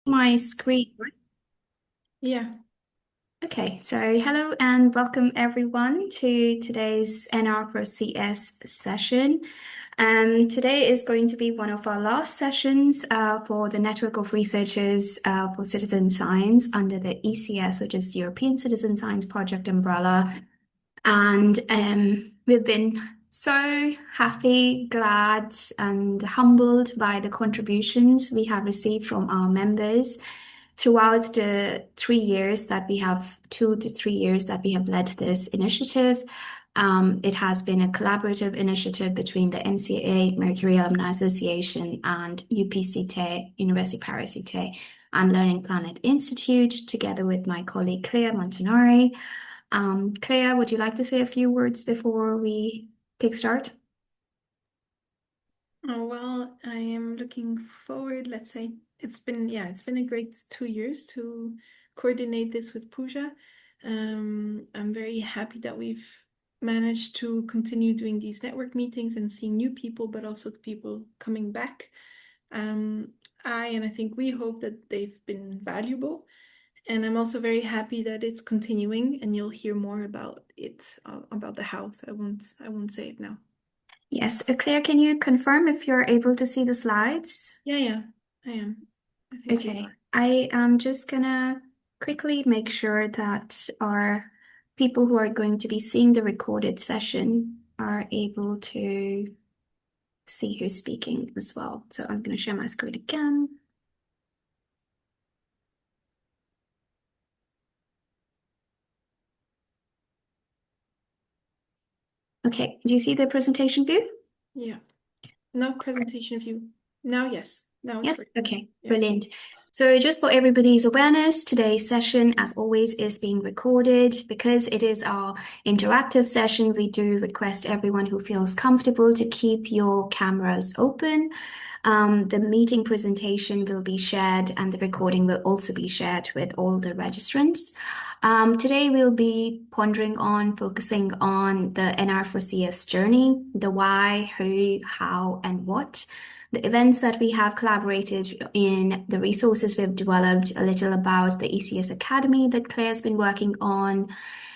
My screen. Right? Yeah. Okay, so hello and welcome everyone to today's NR4CS session. Today is going to be one of our last sessions for the network of researchers for citizen science under the ECS, which is the European Citizen Science Project umbrella. And we've been so happy, glad, and humbled by the contributions we have received from our members throughout the 3 years that we have, 2 to 3 years that we have led this initiative. It has been a collaborative initiative between the MCA, Mercury Alumni Association, and UPCT, University Paris Cité, and Learning Planet Institute, together with my colleague Claire Montanari. Claire, would you like to say a few words before we kickstart? Oh, well, I am looking forward. Let's say it's been a great 2 years to coordinate this with Pooja. I'm very happy that we've managed to continue doing these network meetings and seeing new people, but also people coming back. Um, I think we hope that they've been valuable. And I'm also very happy that it's continuing, and you'll hear more about it, about the house. I won't say it now. Yes, Claire, can you confirm if you're able to see the slides? Yeah, yeah, I am. I think we Okay, are. I am just gonna quickly make sure that our people who are going to be seeing the recorded session are able to see who's speaking as well. So I'm gonna share my screen again. Okay, do you see the presentation view? Yeah. No presentation view. Now, yes. Now it's Yeah, great. okay, Yeah. brilliant. So, just for everybody's awareness, today's session, as always, is being recorded. Because it is our interactive session, we do request everyone who feels comfortable to keep your cameras open. The meeting presentation will be shared, and the recording will also be shared with all the registrants. Today, we'll be focusing on the NR4CS journey, the why, who, how, and what, the events that we have collaborated in, the resources we've developed, a little about the ECS Academy that Claire's been working on,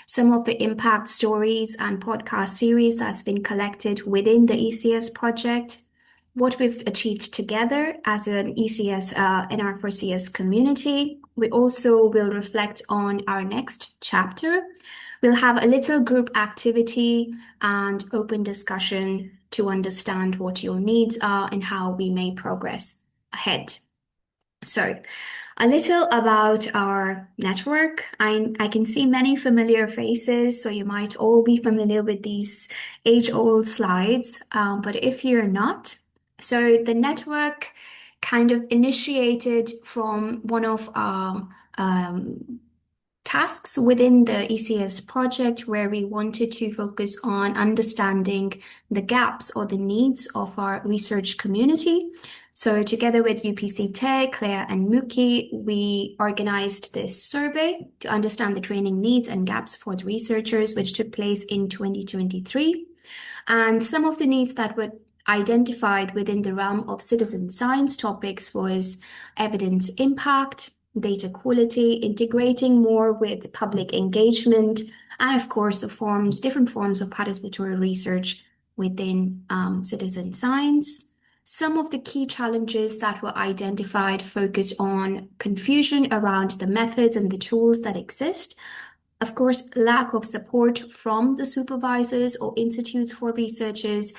some of the impact stories and podcast series that's been collected within the ECS project, what we've achieved together as an ECS NR4CS community. We also will reflect on our next chapter. We'll have a little group activity and open discussion to understand what your needs are and how we may progress ahead. So, a little about our network. I can see many familiar faces, so you might all be familiar with these age-old slides. But if you're not, so the network kind of initiated from one of our tasks within the ECS project where we wanted to focus on understanding the gaps or the needs of our research community. So together with UPCT, Claire and Muki, we organized this survey to understand the training needs and gaps for the researchers, which took place in 2023. And some of the needs that were identified within the realm of citizen science topics was evidence impact, data quality, integrating more with public engagement, and of course, different forms of participatory research within citizen science. Some of the key challenges that were identified focus on confusion around the methods and the tools that exist. Of course, lack of support from the supervisors or institutes for researchers,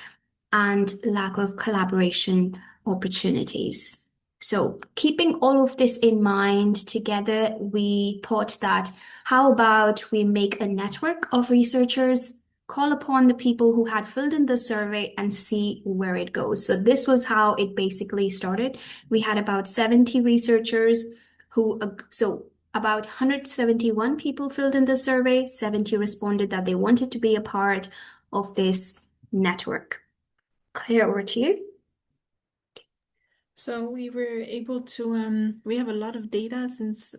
and lack of collaboration opportunities. So, keeping all of this in mind together, we thought that how about we make a network of researchers, call upon the people who had filled in the survey and see where it goes. So, this was how it basically started. We had about 70 researchers so about 171 people filled in the survey, 70 responded that they wanted to be a part of this network. Claire, over to you. So we were able to, we have a lot of data since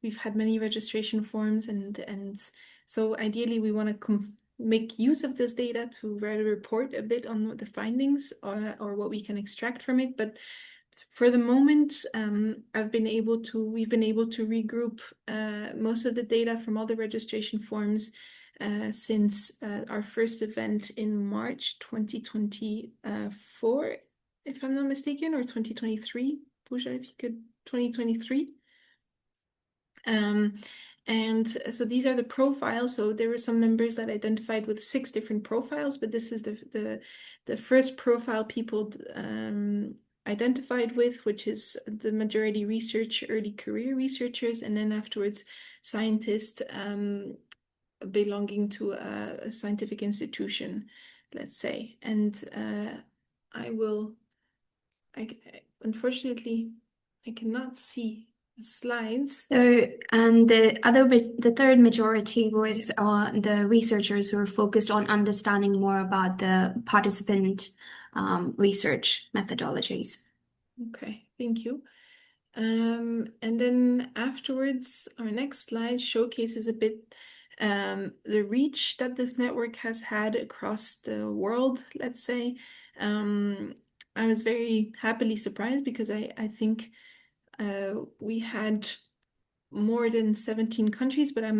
we've had many registration forms, and so ideally we want to make use of this data to rather report a bit on what the findings or what we can extract from it. But for the moment, we've been able to regroup most of the data from all the registration forms since our first event in March 2024, if I'm not mistaken, or 2023. Pooja, if you could, 2023. And so these are the profiles. So there were some members that identified with 6 different profiles, but this is the first profile people identified with, which is the majority research, early career researchers, and then afterwards scientists belonging to a scientific institution, let's say. And I will, unfortunately, I cannot see the slides. So, and the third majority was the researchers who are focused on understanding more about the participant research methodologies. Okay, thank you. And then afterwards, our next slide showcases a bit the reach that this network has had across the world, let's say. I was very happily surprised because I think we had more than 17 countries, but I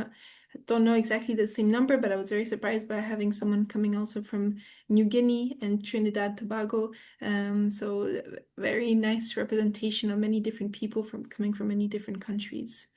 don't know exactly the same number, but I was very surprised by having someone coming also from New Guinea and Trinidad Tobago. So very nice representation of many different people coming from many different countries.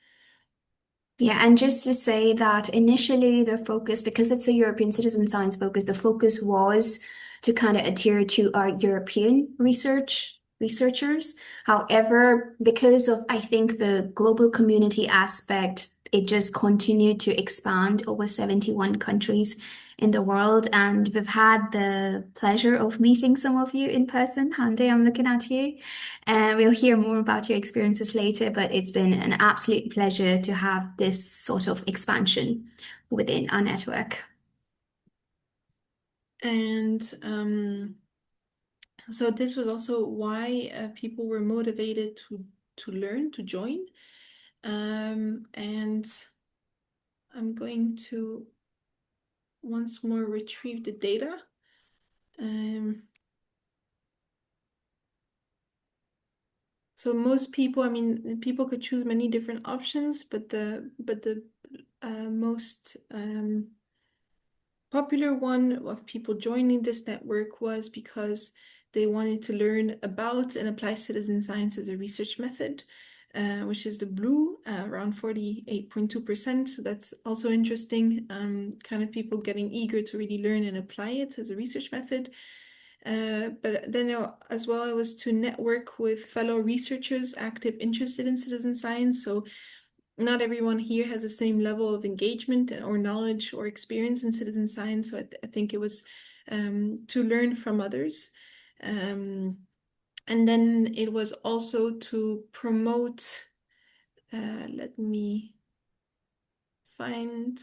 Yeah, and just to say that initially the focus, because it's a European citizen science focus, the focus was to kind of adhere to our European researchers. However, because of I think the global community aspect, it just continued to expand over 71 countries in the world. And we've had the pleasure of meeting some of you in person. Hande, I'm looking at you. And we'll hear more about your experiences later, but it's been an absolute pleasure to have this sort of expansion within our network. And so this was also why people were motivated to learn, to join. And I'm going to once more retrieve the data. So most people, I mean, people could choose many different options, but the most popular one of people joining this network was because they wanted to learn about and apply citizen science as a research method, which is the blue, around 48.2%. So that's also interesting, kind of people getting eager to really learn and apply it as a research method. But then as well, I was to network with fellow researchers active interested in citizen science. So not everyone here has the same level of engagement or knowledge or experience in citizen science. So I think it was to learn from others. And then it was also to promote, let me find.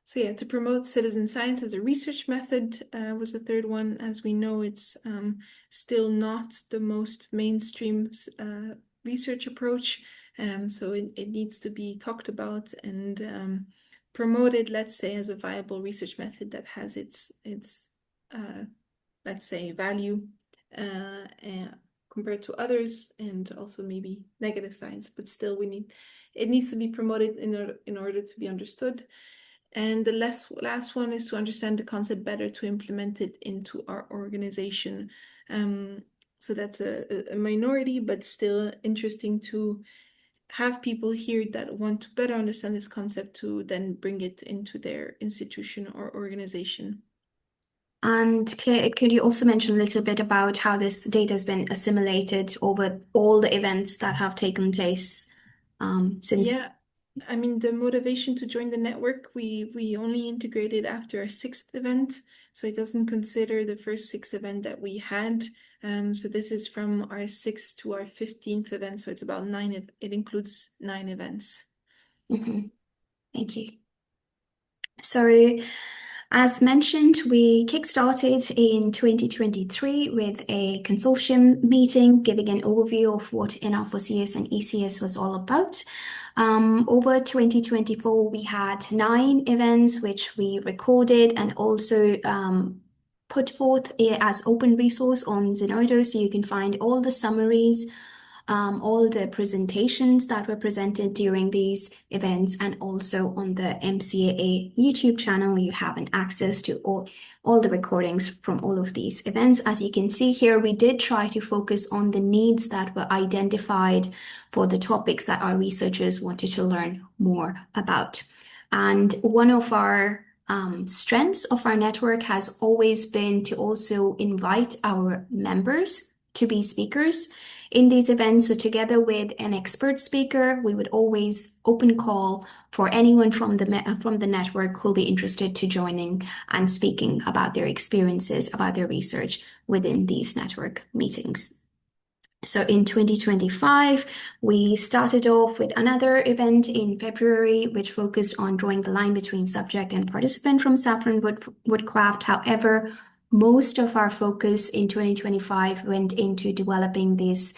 So yeah, to promote citizen science as a research method was the third one. As we know, it's still not the most mainstream research approach. So it needs to be talked about and promoted, let's say, as a viable research method that has its let's say, value compared to others, and also maybe negative science. But still, it needs to be promoted in order to be understood. And the last one is to understand the concept better to implement it into our organization. So that's a minority, but still interesting to have people here that want to better understand this concept to then bring it into their institution or organization. And Claire, could you also mention a little bit about how this data has been assimilated over all the events that have taken place since? Yeah, I mean, the motivation to join the network, we only integrated after our 6th event, so it doesn't consider the first 6th event that we had. So this is from our 6th to our 15th event, so it's about 9. It includes 9 events. Mhm. Thank you. So As mentioned, we kickstarted in 2023 with a consortium meeting giving an overview of what NR4CS and ECS was all about. Over 2024, we had 9 events which we recorded and also put forth as open resource on Zenodo, so you can find all the summaries, all the presentations that were presented during these events, and also on the MCAA YouTube channel, you have an access to all the recordings from all of these events. As you can see here, we did try to focus on the needs that were identified for the topics that our researchers wanted to learn more about. And one of our strengths of our network has always been to also invite our members to be speakers in these events. So together with an expert speaker, we would always open call for anyone from the network who'll be interested to joining and speaking about their experiences, about their research within these network meetings. So in 2025, we started off with another event in February, which focused on drawing the line between subject and participant from saffron woodcraft. However, most of our focus in 2025 went into developing this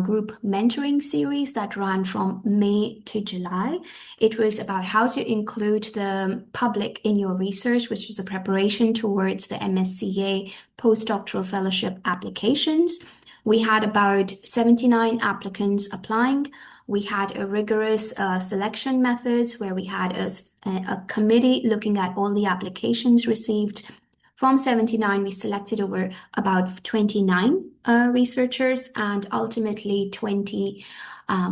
group mentoring series that ran from May to July. It was about how to include the public in your research, which was a preparation towards the MSCA postdoctoral fellowship applications. We had about 79 applicants applying. We had a rigorous selection methods where we had a committee looking at all the applications received. From 79, we selected over about 29 researchers, and ultimately 20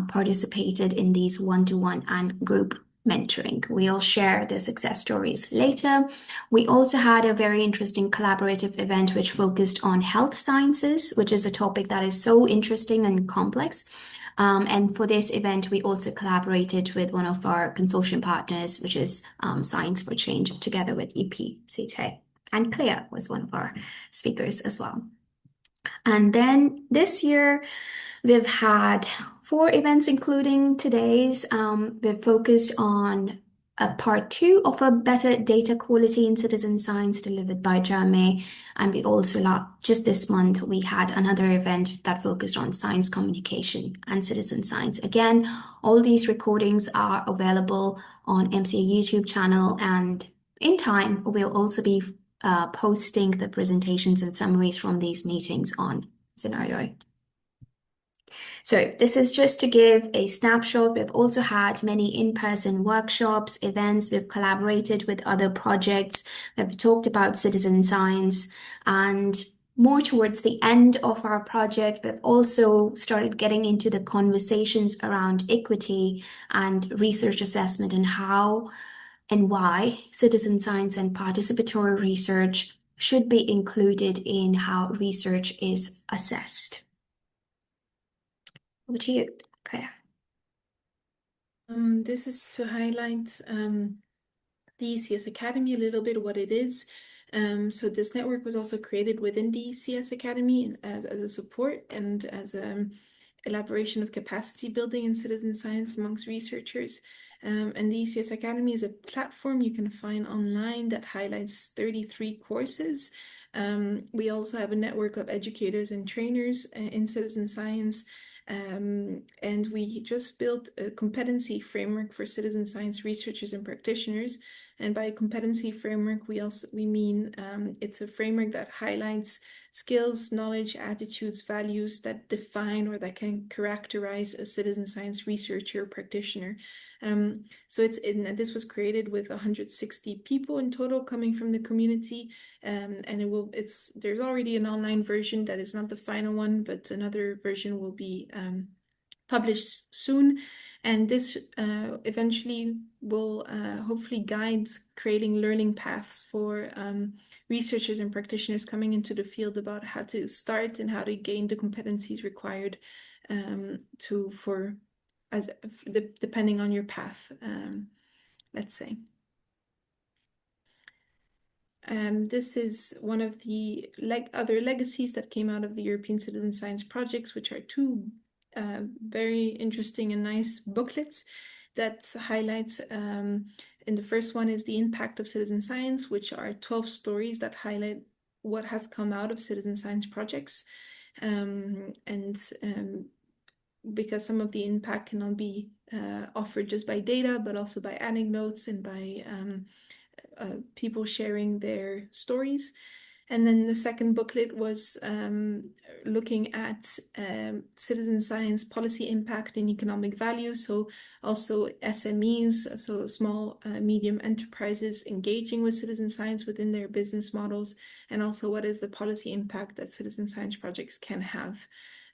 participated in these one-to-one and group mentoring. We'll share the success stories later. We also had a very interesting collaborative event which focused on health sciences, which is a topic that is so interesting and complex. And for this event, we also collaborated with one of our consortium partners, which is Science for Change, together with EPCT. And Clea was one of our speakers as well. And then this year, we've had 4 events, including today's. We've focused on a part 2 of a better data quality in citizen science delivered by Jeremy. And we also, just this month, we had another event that focused on science communication and citizen science. Again, all these recordings are available on MCA YouTube channel, and in time, we'll also be posting the presentations and summaries from these meetings on Zenodo. So this is just to give a snapshot. We've also had many in-person workshops, events. We've collaborated with other projects. We've talked about citizen science, and more towards the end of our project, we've also started getting into the conversations around equity and research assessment and how and why citizen science and participatory research should be included in how research is assessed. Over to you, Claire. This is to highlight the ECS Academy, a little bit what it is. So this network was also created within the ECS Academy as a support and as elaboration of capacity building in citizen science amongst researchers. And the ECS Academy is a platform you can find online that highlights 33 courses. We also have a network of educators and trainers in citizen science. And we just built a competency framework for citizen science researchers and practitioners. And by competency framework, we mean it's a framework that highlights skills, knowledge, attitudes, values that define or that can characterize a citizen science researcher or practitioner. So this was created with 160 people in total coming from the community, and there's already an online version that is not the final one, but another version will be published soon. And this eventually will hopefully guide creating learning paths for researchers and practitioners coming into the field about how to start and how to gain the competencies required depending on your path, let's say. This is one of the other legacies that came out of the European Citizen Science Projects, which are 2 very interesting and nice booklets. that highlights, in the first one is the impact of citizen science, which are 12 stories that highlight what has come out of citizen science projects. And because some of the impact cannot be offered just by data, but also by anecdotes and by people sharing their stories. And then the second booklet was looking at citizen science policy impact and economic value. So also SMEs, so small, medium enterprises engaging with citizen science within their business models, and also what is the policy impact that citizen science projects can have.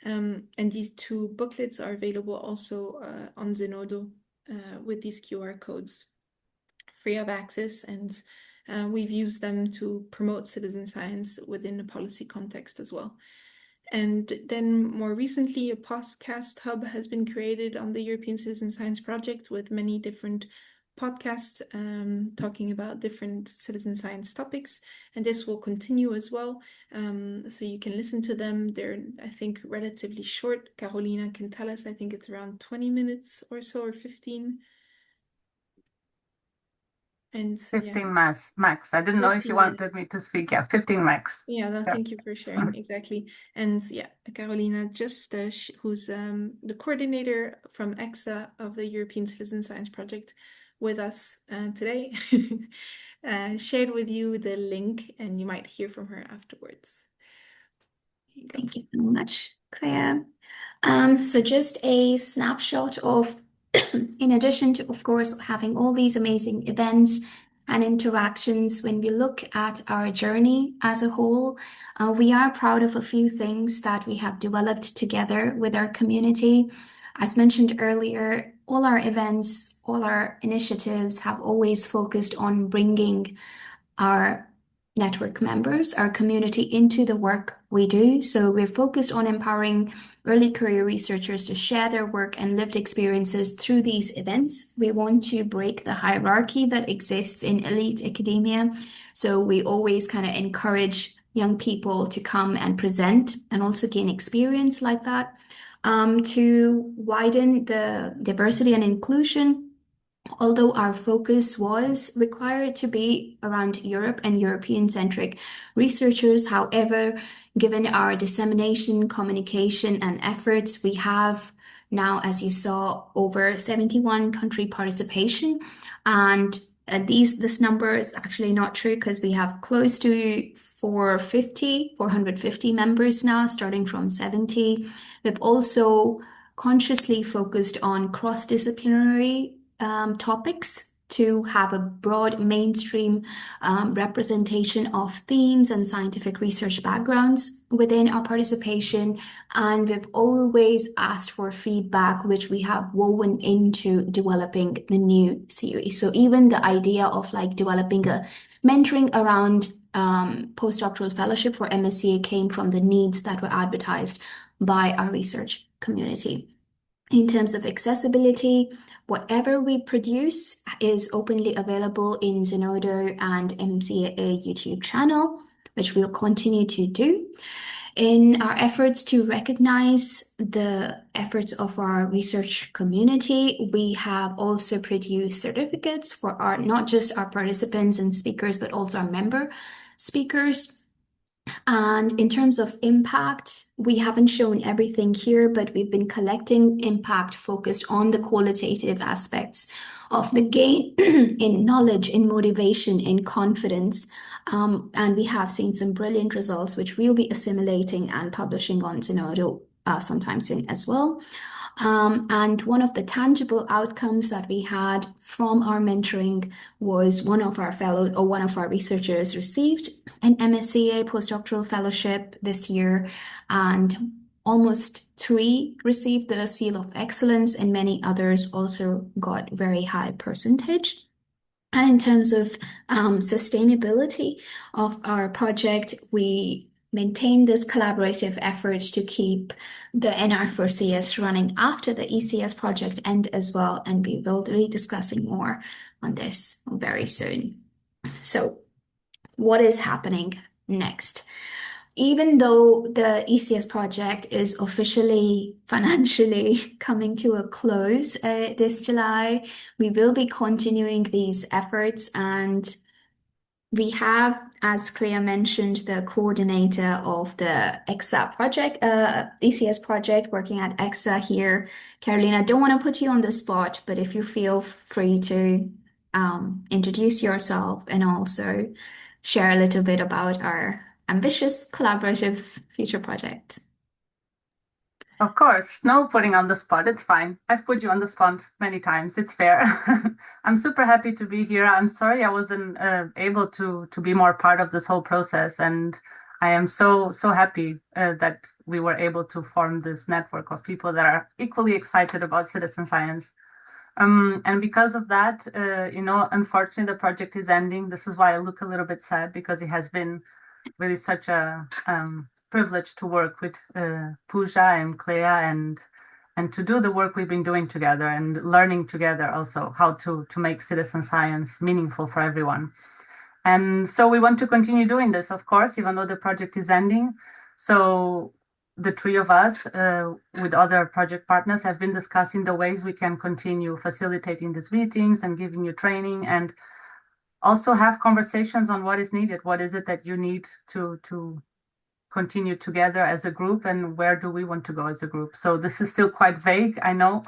And these two booklets are available also on Zenodo with these QR codes, free of access, and we've used them to promote citizen science within the policy context as well. And then more recently, a podcast hub has been created on the European Citizen Science Project with many different podcasts talking about different citizen science topics. And this will continue as well. So you can listen to them. They're, I think, relatively short. Carolina can tell us, I think it's around 20 minutes or so, or 15. And yeah, 15 max. I didn't know if you 15 minutes. wanted me to speak. Yeah, 15 max. Yeah, no, Yeah. thank you for sharing. Exactly. And yeah, Carolina, just who's the coordinator from EXA of the European Citizen Science Project with us today, shared with you the link, and you might hear from her afterwards. Here you go. Thank you so much, Claire. So just a snapshot of, in addition to, of course, having all these amazing events and interactions, when we look at our journey as a whole, we are proud of a few things that we have developed together with our community. As mentioned earlier, all our events, all our initiatives have always focused on bringing our network members, our community into the work we do. So we're focused on empowering early career researchers to share their work and lived experiences through these events. We want to break the hierarchy that exists in elite academia. So we always kind of encourage young people to come and present and also gain experience like that, to widen the diversity and inclusion. Although our focus was required to be around Europe and European-centric researchers, however, given our dissemination, communication, and efforts, we have now, as you saw, over 71 country participation. And this number is actually not true because we have close to 450 members now, starting from 70. We've also consciously focused on cross-disciplinary topics to have a broad mainstream representation of themes and scientific research backgrounds within our participation. And we've always asked for feedback, which we have woven into developing the new series. So even the idea of like developing a mentoring around postdoctoral fellowship for MSCA came from the needs that were advertised by our research community. In terms of accessibility, whatever we produce is openly available in Zenodo and MCAA YouTube channel, which we'll continue to do. In our efforts to recognize the efforts of our research community, we have also produced certificates for not just our participants and speakers, but also our member speakers. And in terms of impact, we haven't shown everything here, but we've been collecting impact focused on the qualitative aspects of the gain in knowledge, in motivation, in confidence. And we have seen some brilliant results, which we'll be assimilating and publishing on Zenodo sometime soon as well. And one of the tangible outcomes that we had from our mentoring was one of our researchers received an MSCA postdoctoral fellowship this year, and almost 3 received the Seal of Excellence, and many others also got very high percentage. And in terms of sustainability of our project, we maintain this collaborative effort to keep the NR4CS running after the ECS project end as well, and we will be discussing more on this very soon. So what is happening next? Even though the ECS project is officially financially coming to a close this July, we will be continuing these efforts, and we have, as Clea mentioned, the coordinator of the EXA project, ECS project, working at EXA here. Carolina, I don't want to put you on the spot, but if you feel free to introduce yourself and also share a little bit about our ambitious collaborative future project. Of course, no putting on the spot. It's fine. I've put you on the spot many times. It's fair. I'm super happy to be here. I'm sorry I wasn't able to be more part of this whole process, and I am so happy that we were able to form this network of people that are equally excited about citizen science. And because of that, unfortunately, the project is ending. This is why I look a little bit sad, because it has been really such a privilege to work with Pooja and Clea, and to do the work we've been doing together and learning together also how to make citizen science meaningful for everyone. And so we want to continue doing this, of course, even though the project is ending. So the three of us, with other project partners, have been discussing the ways we can continue facilitating these meetings and giving you training, and also have conversations on what is needed. What is it that you need to continue together as a group, and where do we want to go as a group? So this is still quite vague, I know.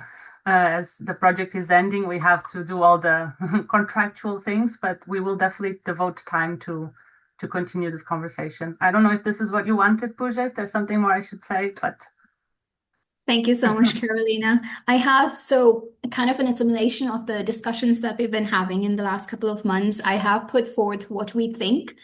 As the project is ending, we have to do all the contractual things, but we will definitely devote time to continue this conversation. I don't know if this is what you wanted, Pooja, if there's something more I should say, but Thank you so much, Carolina. I have, so kind of an assimilation of the discussions that we've been having in the last couple of months. I have put forth what we think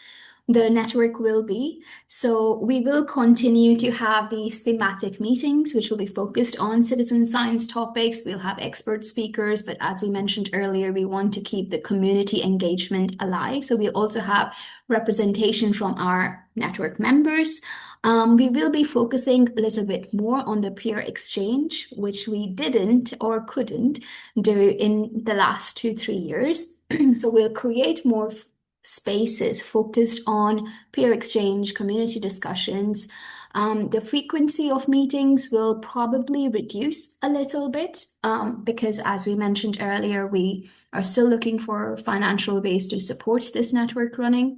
the network will be. So we will continue to have these thematic meetings, which will be focused on citizen science topics. We'll have expert speakers, but as we mentioned earlier, we want to keep the community engagement alive. So we'll also have representation from our network members. We will be focusing a little bit more on the peer exchange, which we didn't or couldn't do in the last 2-3 years. So we'll create more spaces focused on peer exchange, community discussions. The frequency of meetings will probably reduce a little bit because, as we mentioned earlier, we are still looking for financial ways to support this network running.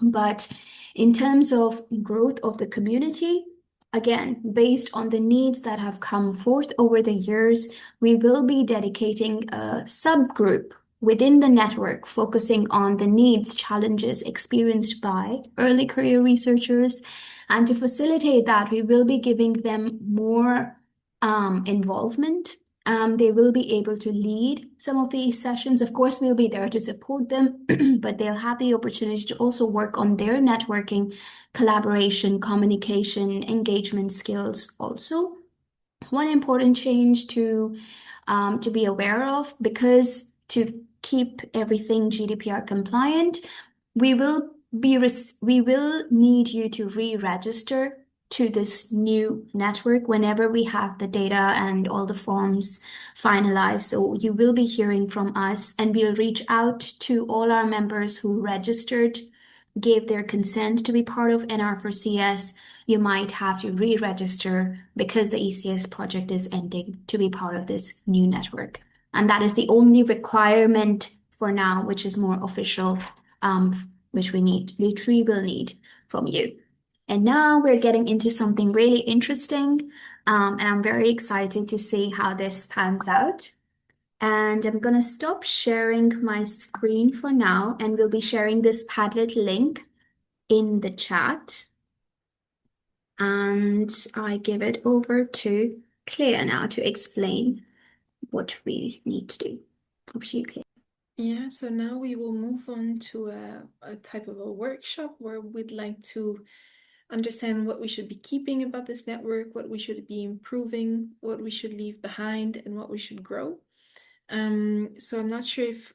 But in terms of growth of the community, again, based on the needs that have come forth over the years, we will be dedicating a subgroup within the network focusing on the needs, challenges experienced by early career researchers. And to facilitate that, we will be giving them more involvement. They will be able to lead some of these sessions. Of course, we'll be there to support them, but they'll have the opportunity to also work on their networking, collaboration, communication, engagement skills also. One important change to be aware of, because to keep everything GDPR compliant, we will need you to re-register to this new network whenever we have the data and all the forms finalized. So you will be hearing from us, and we'll reach out to all our members who registered, gave their consent to be part of NR4CS. You might have to re-register because the ECS project is ending to be part of this new network. And that is the only requirement for now, which is more official, which we will need from you. And now we're getting into something really interesting, and I'm very excited to see how this pans out. And I'm going to stop sharing my screen for now, and we'll be sharing this Padlet link in the chat. And I give it over to Claire now to explain what we need to do. Over to you, Claire. Yeah, so now we will move on to a type of a workshop where we'd like to understand what we should be keeping about this network, what we should be improving, what we should leave behind, and what we should grow. So I'm not sure if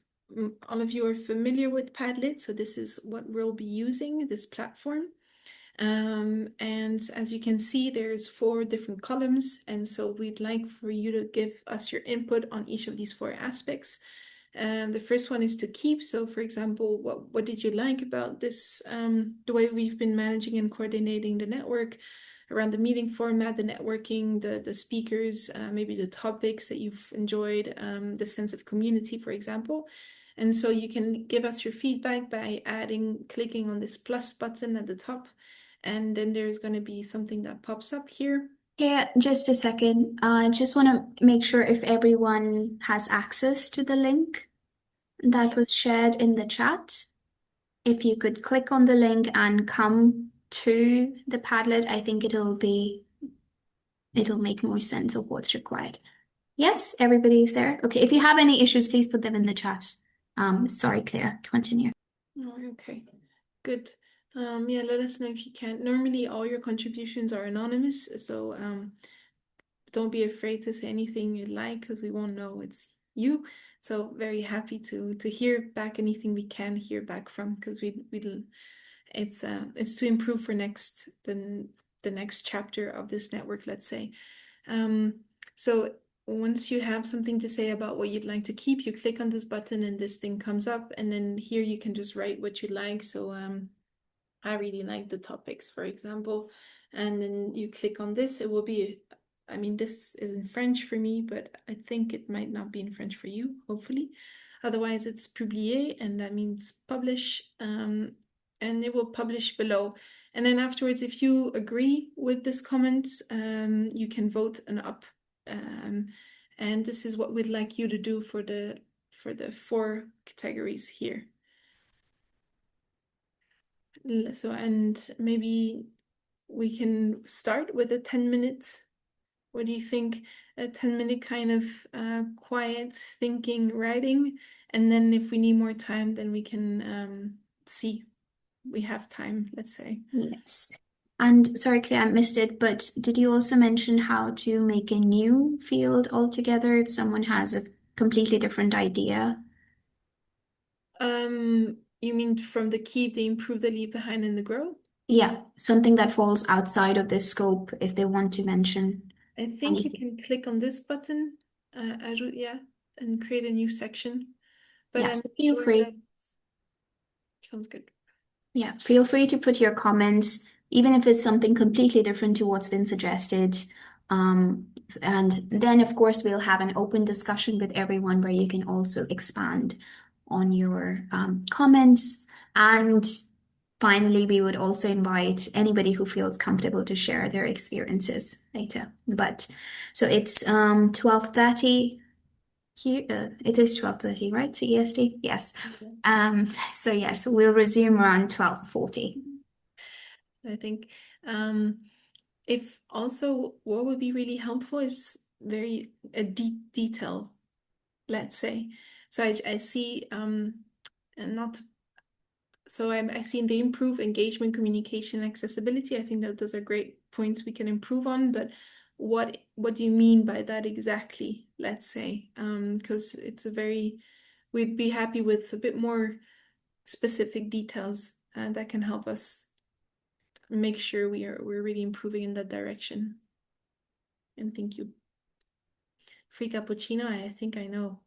all of you are familiar with Padlet. So this is what we'll be using, this platform. And as you can see, there's 4 different columns. And so we'd like for you to give us your input on each of these 4 aspects. The first one is to keep. So, for example, what did you like about this, the way we've been managing and coordinating the network around the meeting format, the networking, the speakers, maybe the topics that you've enjoyed, the sense of community, for example. And so you can give us your feedback by clicking on this plus button at the top. And then there's going to be something that pops up here. Yeah, just a second. I just want to make sure if everyone has access to the link that was shared in the chat. If you could click on the link and come to the Padlet, I think it'll make more sense of what's required. Yes, everybody's there. Okay, if you have any issues, please put them in the chat. Sorry, Claire, continue. Oh, okay, good. Yeah, let us know if you can. Normally, all your contributions are anonymous, so don't be afraid to say anything you like because we won't know it's you. So very happy to hear back anything we can hear back from because it's to improve for the next chapter of this network, let's say. So once you have something to say about what you'd like to keep, you click on this button and this thing comes up, and then here you can just write what you like. So I really like the topics, for example, and then you click on this. It will be, I mean, this is in French for me, but I think it might not be in French for you, hopefully. Otherwise, it's publier, and that means publish, and it will publish below. And then afterwards, if you agree with this comment, you can vote an up. And this is what we'd like you to do for the 4 categories here. So, and maybe we can start with a 10 minutes. What do you think? A 10-minute kind of quiet thinking, writing. And then if we need more time, then we can see we have time, let's say. Yes. And sorry, Claire, I missed it, but did you also mention how to make a new field altogether if someone has a completely different idea? You mean from the keep, the improve, the leave behind, and the grow? Yeah, something that falls outside of this scope if they want to mention I think you anything. can click on this button, yeah, and create a new section. But Yeah, I'm so feel sure that free. sounds good. Yeah, feel free to put your comments, even if it's something completely different to what's been suggested. And then, of course, we'll have an open discussion with everyone where you can also expand on your comments. And finally, we would also invite anybody who feels comfortable to share their experiences later. But so it's 12:30 here. It is 12:30, right? CEST? Yes. So yes, we'll resume around 12:40. I think if also what would be really helpful is very a detail, let's say. So I see and not so I see the improve engagement, communication, accessibility. I think that those are great points we can improve on, but what do you mean by that exactly? Let's say because it's a very we'd be happy with a bit more specific details and that can help us make sure we're really improving in that direction. And thank you. Free cappuccino, I think I know.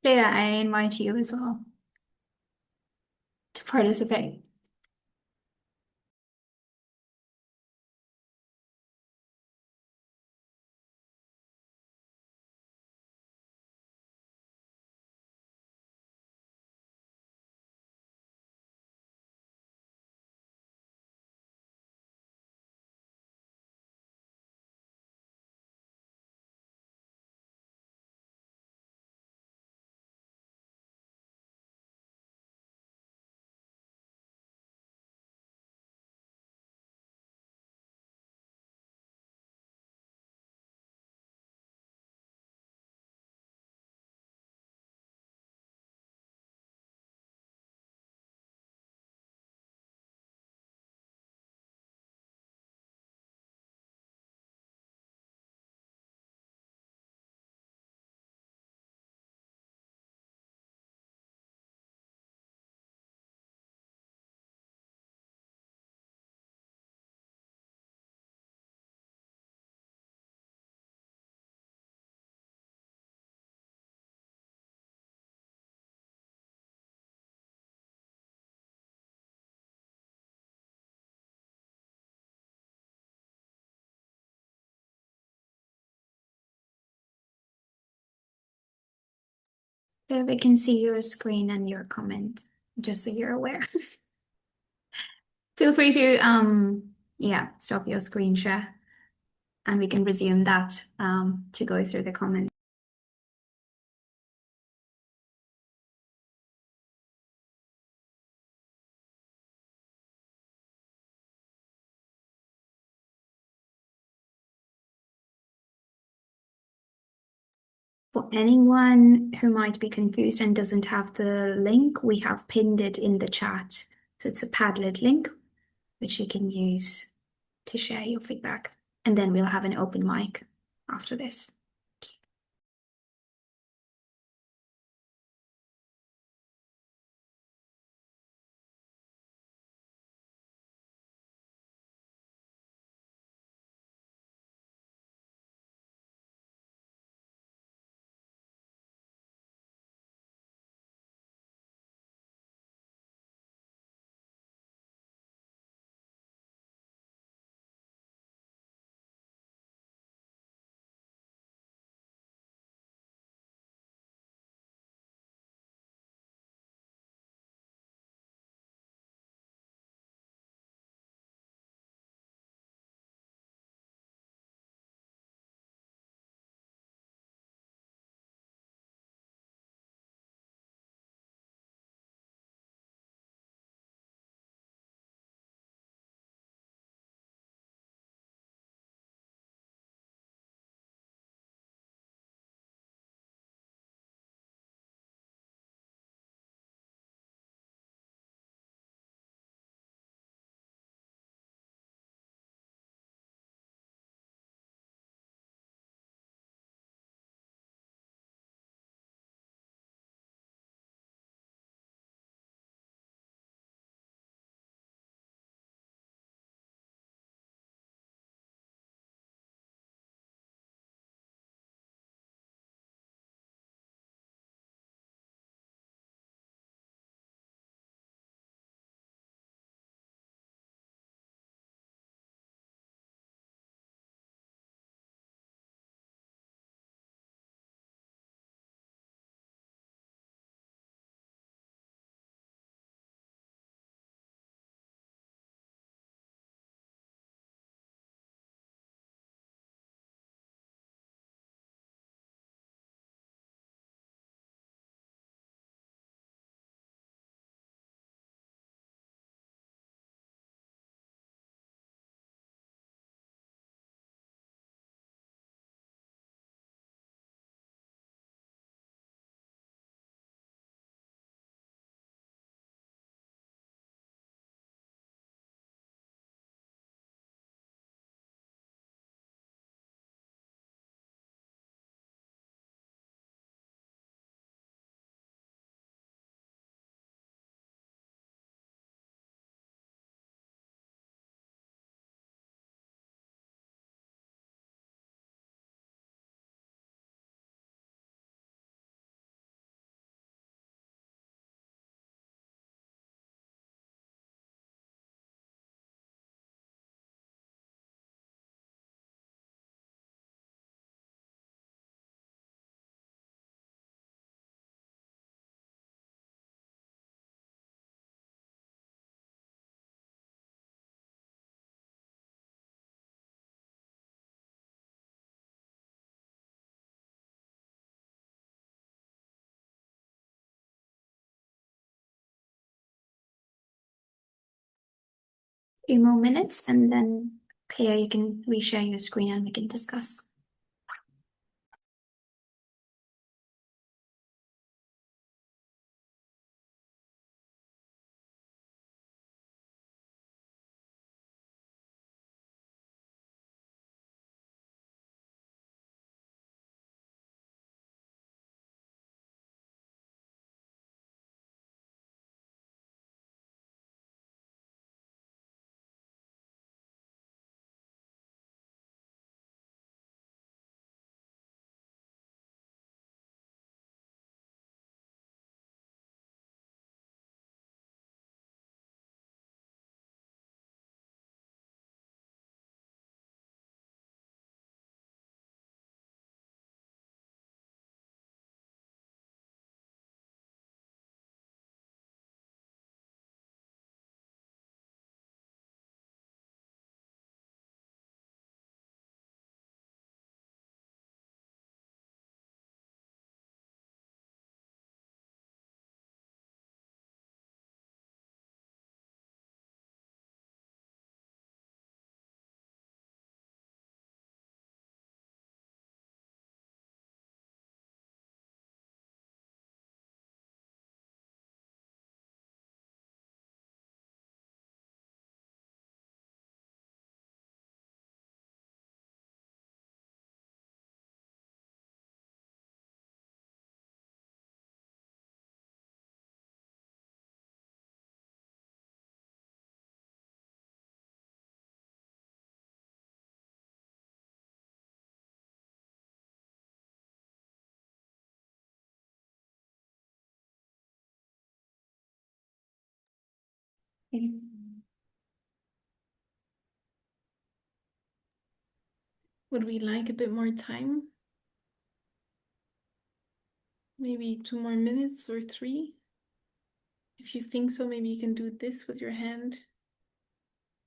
Leah, I invite you as well to participate. There we can see your screen and your comment, just so you're aware. Feel free to stop your screen share and we can resume that to go through the comments. For anyone who might be confused and doesn't have the link, we have pinned it in the chat. So it's a Padlet link, which you can use to share your feedback. And then we'll have an open mic after this. Few more minutes and then Cleo, you can reshare your screen and we can discuss. Would we like a bit more time? Maybe 2 more minutes or 3? If you think so, maybe you can do this with your hand.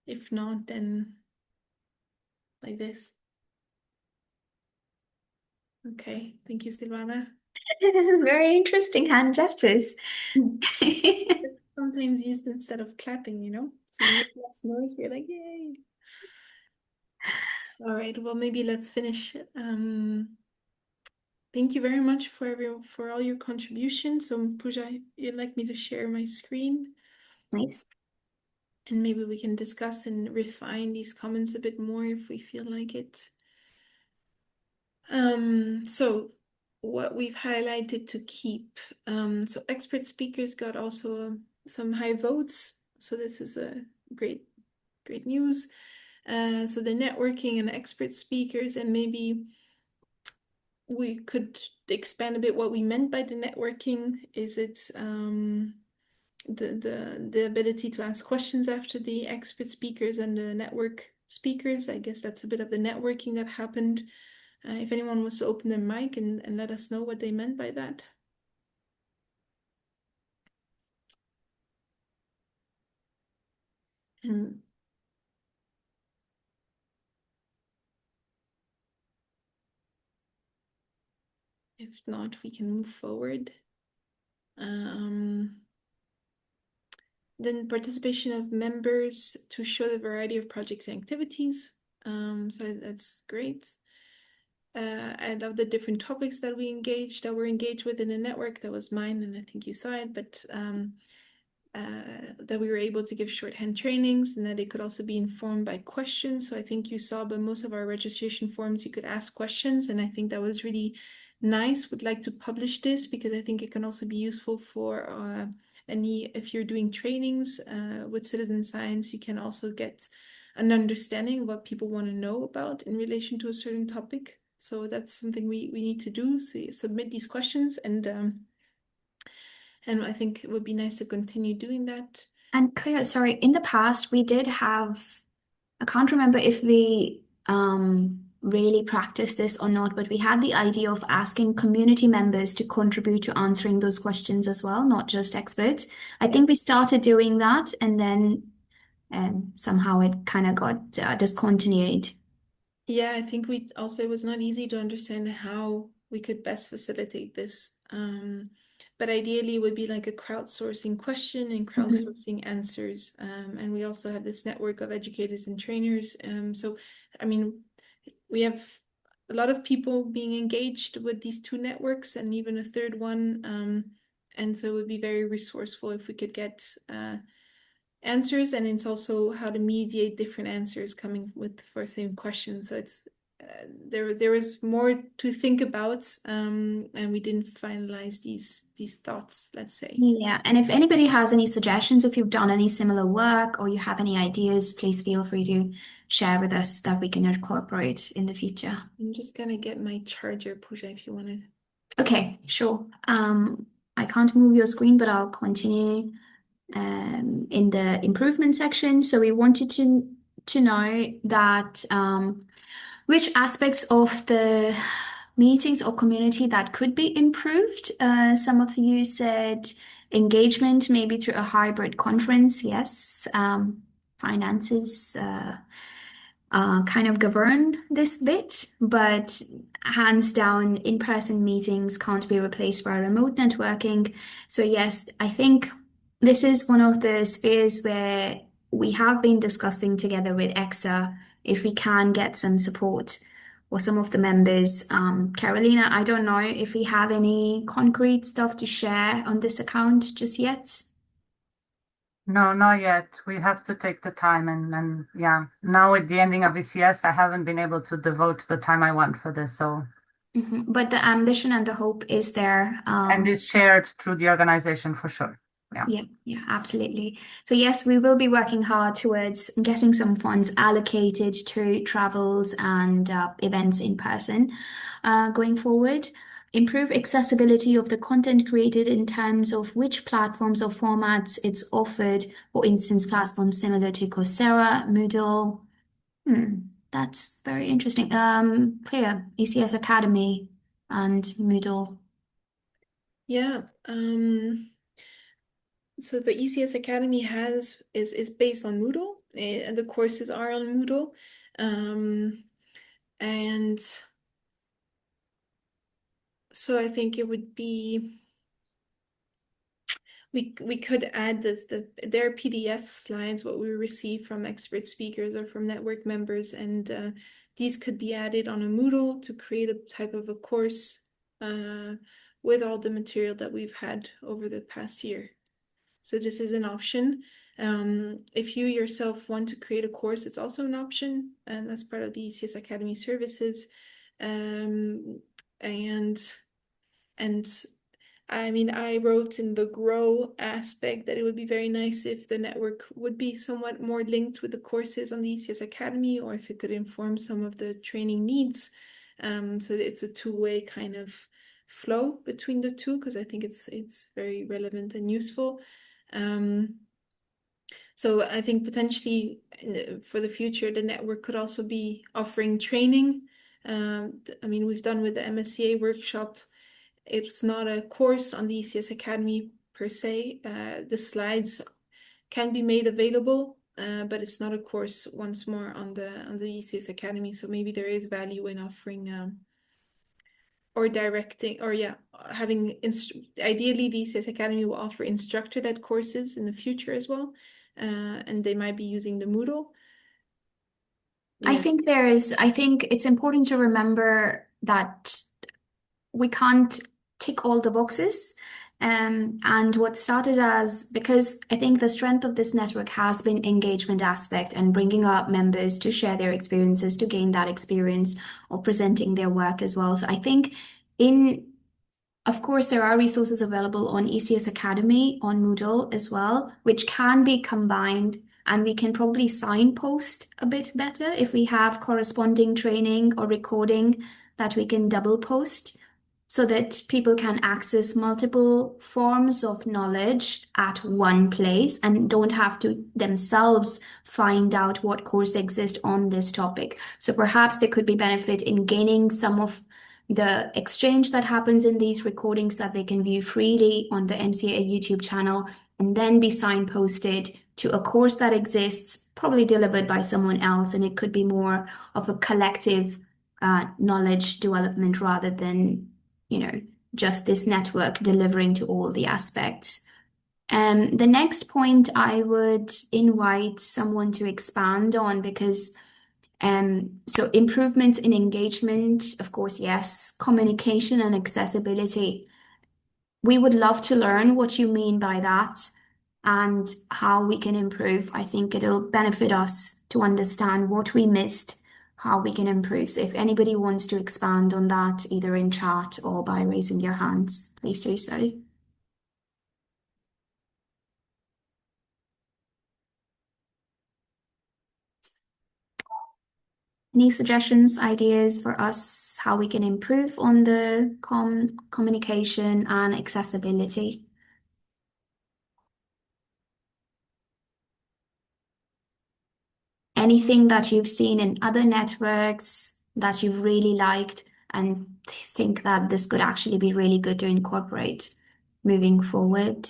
If not, then like this. Okay, thank you, Silvana. This is very interesting hand gestures. Sometimes used instead of clapping, So you make less noise, we're like, yay. All right, well, maybe let's finish. Thank you very much for all your contributions. So, Pooja, you'd like me to share my screen? Nice. And maybe we can discuss and refine these comments a bit more if we feel like it. So what we've highlighted to keep. So expert speakers got also some high votes. So this is a great news. So the networking and expert speakers, and maybe we could expand a bit what we meant by the networking. Is it the ability to ask questions after the expert speakers and the network speakers? I guess that's a bit of the networking that happened. If anyone wants to open their mic and let us know what they meant by that. And if not, we can move forward. Then participation of members to show the variety of projects and activities. So that's great. I love the different topics that were engaged with in the network. That was mine, and I think you saw it, but that we were able to give shorthand trainings and that it could also be informed by questions. So I think you saw by most of our registration forms, you could ask questions, and I think that was really nice. Would like to publish this because I think it can also be useful for if you're doing trainings with citizen science, you can also get an understanding of what people want to know about in relation to a certain topic. So that's something we need to do, submit these questions, and I think it would be nice to continue doing that. And Claire, sorry, in the past we did have, I can't remember if we really practiced this or not, but we had the idea of asking community members to contribute to answering those questions as well, not just experts. I think we started doing that and then somehow it kind of got discontinued. Yeah, I think it was not easy to understand how we could best facilitate this. But ideally, it would be like a crowdsourcing question and crowdsourcing answers. And we also have this network of educators and trainers. So, I mean, we have a lot of people being engaged with these two networks and even a third one. And so it would be very resourceful if we could get answers, and it's also how to mediate different answers coming for same question. So it's there is more to think about, and we didn't finalize these thoughts, let's say. Yeah, and if anybody has any suggestions, if you've done any similar work or you have any ideas, please feel free to share with us that we can incorporate in the future. I'm just gonna get my charger, Pooja, if you want to. Okay, sure. I can't move your screen, but I'll continue in the improvement section. So we wanted to know that which aspects of the meetings or community that could be improved. Some of you said engagement, maybe through a hybrid conference. Yes. Finances kind of govern this bit, but hands down, in-person meetings can't be replaced by remote networking. So yes, I think this is one of the spheres where we have been discussing together with EXA if we can get some support or some of the members. Carolina, I don't know if we have any concrete stuff to share on this account just yet. No, not yet. We have to take the time and yeah. Now with the ending of ECS, I haven't been able to devote the time I want for this. So But the ambition and the hope is there. and is shared through the organization for sure. Yeah. Yeah, absolutely. So yes, we will be working hard towards getting some funds allocated to travels and events in person going forward. improve accessibility of the content created in terms of which platforms or formats it's offered. For instance, platforms similar to Coursera, Moodle. That's very interesting. Clear, ECS Academy and Moodle. Yeah. So the ECS Academy is based on Moodle, and the courses are on Moodle. And so I think it would be we could add their PDF slides, what we receive from expert speakers or from network members, and these could be added on a Moodle to create a type of a course with all the material that we've had over the past year. So this is an option. If you yourself want to create a course, it's also an option, and that's part of the ECS Academy services. And I mean, I wrote in the grow aspect that it would be very nice if the network would be somewhat more linked with the courses on the ECS Academy, or if it could inform some of the training needs. So it's a two-way kind of flow between the two, because I think it's very relevant and useful. So I think potentially for the future, the network could also be offering training. I mean, we've done with the MSCA workshop. It's not a course on the ECS Academy per se. The slides can be made available, but it's not a course once more on the ECS Academy. So maybe there is value in offering or directing, or yeah, having ideally the ECS Academy will offer instructor-led courses in the future as well, and they might be using the Moodle. I Yeah. think it's important to remember that we can't tick all the boxes. And what started as, because I think the strength of this network has been engagement aspect and bringing up members to share their experiences, to gain that experience or presenting their work as well. So I think of course, there are resources available on ECS Academy, on Moodle as well, which can be combined, and we can probably signpost a bit better if we have corresponding training or recording that we can double post so that people can access multiple forms of knowledge at one place and don't have to themselves find out what course exists on this topic. So perhaps there could be benefit in gaining some of the exchange that happens in these recordings that they can view freely on the MCA YouTube channel and then be signposted to a course that exists, probably delivered by someone else, and it could be more of a collective knowledge development rather than, just this network delivering to all the aspects. The next point I would invite someone to expand on because so improvements in engagement, of course, yes, communication and accessibility. We would love to learn what you mean by that and how we can improve. I think it'll benefit us to understand what we missed, how we can improve. So if anybody wants to expand on that, either in chat or by raising your hands, please do so. Any suggestions, ideas for us how we can improve on the communication and accessibility? Anything that you've seen in other networks that you've really liked and think that this could actually be really good to incorporate moving forward?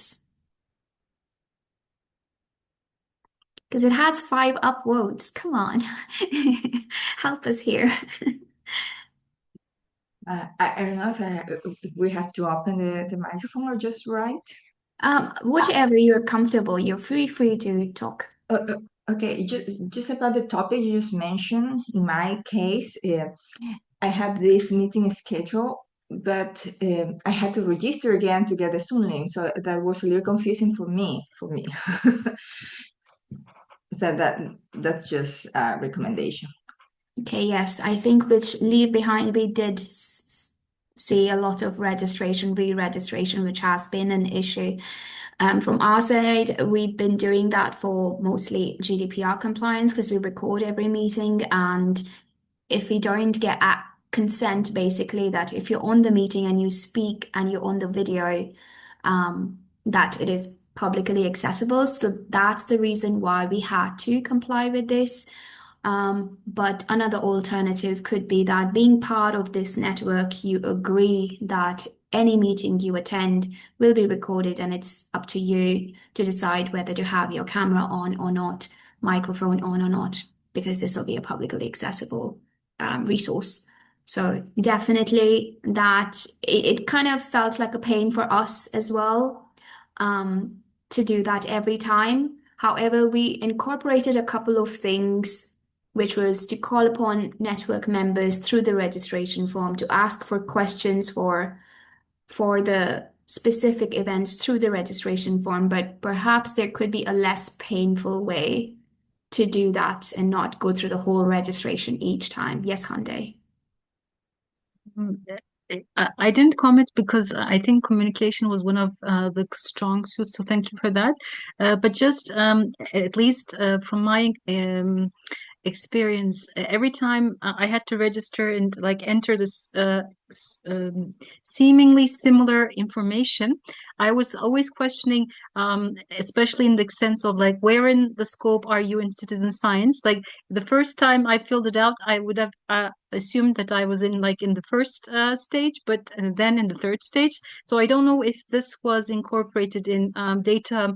Because it has 5 upvotes. Come on, help us here. I don't know if we have to open the microphone or just write. Whichever you're comfortable, you're free to talk. Okay, just about the topic you just mentioned. In my case, I had this meeting schedule, but I had to register again to get the Zoom link, so that was a little confusing for me. So that's just a recommendation. Okay, yes, I think with Leave Behind, we did see a lot of registration, re-registration, which has been an issue. From our side, we've been doing that for mostly GDPR compliance because we record every meeting, and if we don't get consent basically that if you're on the meeting and you speak and you're on the video, that it is publicly accessible. So that's the reason why we had to comply with this. But another alternative could be that being part of this network, you agree that any meeting you attend will be recorded, and it's up to you to decide whether to have your camera on or not, microphone on or not, because this will be a publicly accessible resource. So definitely that it kind of felt like a pain for us as well, to do that every time. However, we incorporated a couple of things, which was to call upon network members through the registration form to ask for questions for the specific events through the registration form, but perhaps there could be a less painful way to do that and not go through the whole registration each time. Yes, Hande. I didn't comment because I think communication was one of the strong suits, so thank you for that. But just at least from my experience, every time I had to register and like enter this seemingly similar information, I was always questioning, especially in the sense of like, where in the scope are you in citizen science? Like the first time I filled it out, I would have assumed that I was in like in the first stage, but then in the third stage. So I don't know if this was incorporated in data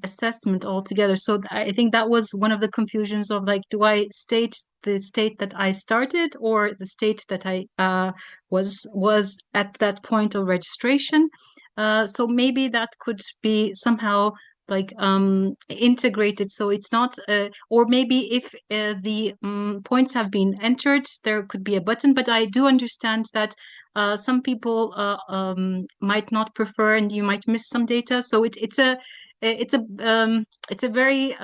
assessment altogether. So I think that was one of the confusions of like, do I state the state that I started or the state that I was at that point of registration? So maybe that could be somehow like integrated, so it's not or maybe if the points have been entered, there could be a button. But I do understand that some people might not prefer, and you might miss some data. So it's a very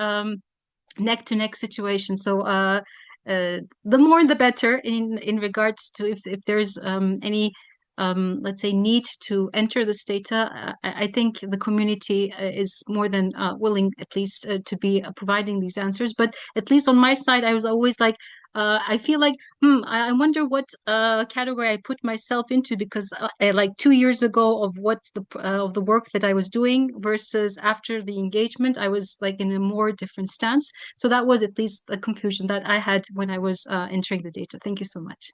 neck to neck situation. So the more the better in regards to if there's any let's say need to enter this data. I think the community is more than willing, at least to be providing these answers. But at least on my side, I was always like, I feel like, I wonder what category I put myself into, because like 2 years ago of what's of the work that I was doing versus after the engagement, I was like in a more different stance. So that was at least a confusion that I had when I was entering the data. Thank you so much.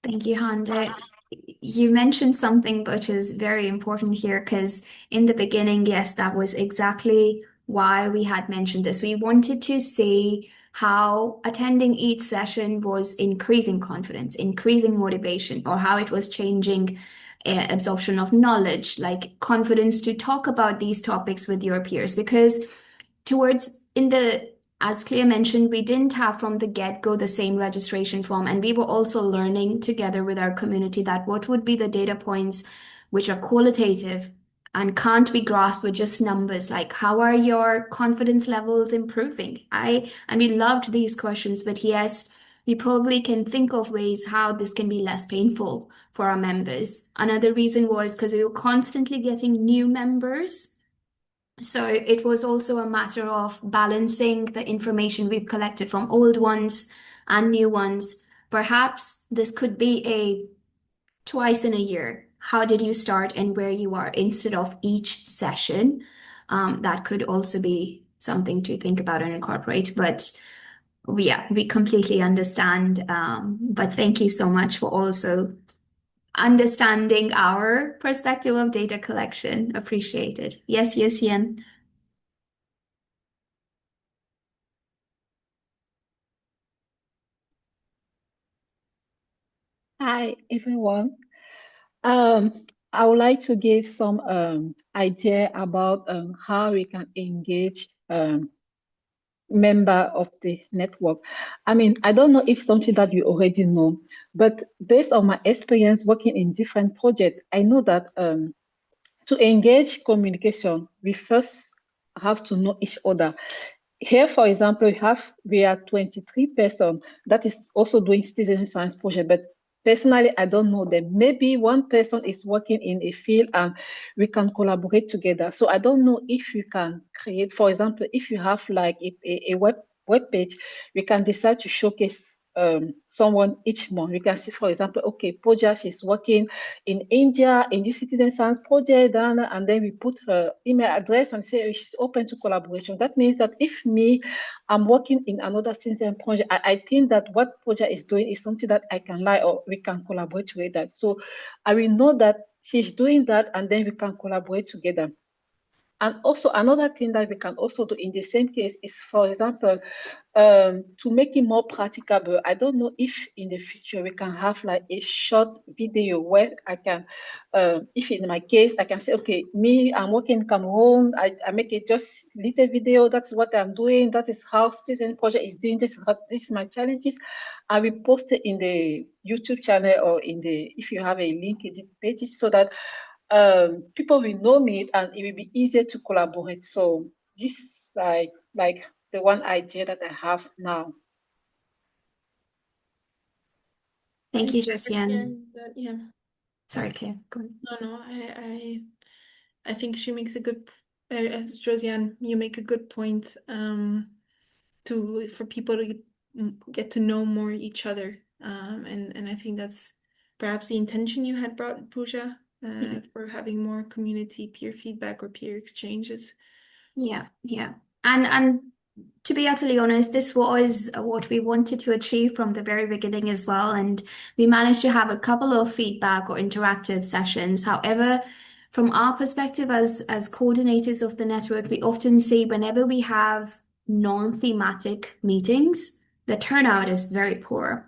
Thank you, Hande. You mentioned something which is very important here, because in the beginning, yes, that was exactly why we had mentioned this. We wanted to see how attending each session was increasing confidence, increasing motivation, or how it was changing absorption of knowledge, like confidence to talk about these topics with your peers. Because as Clea mentioned, we didn't have from the get-go the same registration form, and we were also learning together with our community that what would be the data points which are qualitative and can't be grasped with just numbers, like how are your confidence levels improving? And we loved these questions, but yes, we probably can think of ways how this can be less painful for our members. Another reason was because we were constantly getting new members. So it was also a matter of balancing the information we've collected from old ones and new ones. Perhaps this could be a twice in a year. How did you start and where you are instead of each session? That could also be something to think about and incorporate. But yeah, we completely understand. But thank you so much for also understanding our perspective of data collection. Appreciate it. Yes, Yosian. Hi, everyone. I would like to give some idea about how we can engage member of the network. I mean, I don't know if something that you already know, but based on my experience working in different projects, I know that to engage communication, we first have to know each other. Here, for example, we are 23 persons that is also doing citizen science project, but personally, I don't know them. Maybe one person is working in a field and we can collaborate together. So I don't know if you can create, for example, if you have like a web page, we can decide to showcase someone each month. We can see, for example, okay, Pooja, she's working in India in this citizen science project, and then we put her email address and say she's open to collaboration. That means that if I'm working in another citizen project, I think that what Pooja is doing is something that I can like, or we can collaborate with that. So I will know that she's doing that, and then we can collaborate together. And also another thing that we can also do in the same case is, for example, to make it more practicable. I don't know if in the future we can have like a short video where I can, if in my case, I can say, okay, I'm working in Cameroon. I make it just little video. That's what I'm doing. That is how Citizen Project is doing. This is my challenges. I will post it in the YouTube channel or if you have a link in the pages, so that people will know me and it will be easier to collaborate. So this is like the one idea that I have now. Thank you, Josiane. Yeah. Sorry, Claire. Go on. No, I think she makes a good, Josiane, you make a good point, for people to get to know more each other. And I think that's perhaps the intention you had brought, Pooja, for having more community peer feedback or peer exchanges. Yeah. And to be utterly honest, this was what we wanted to achieve from the very beginning as well. And we managed to have a couple of feedback or interactive sessions. However, from our perspective as coordinators of the network, we often see whenever we have non-thematic meetings, the turnout is very poor.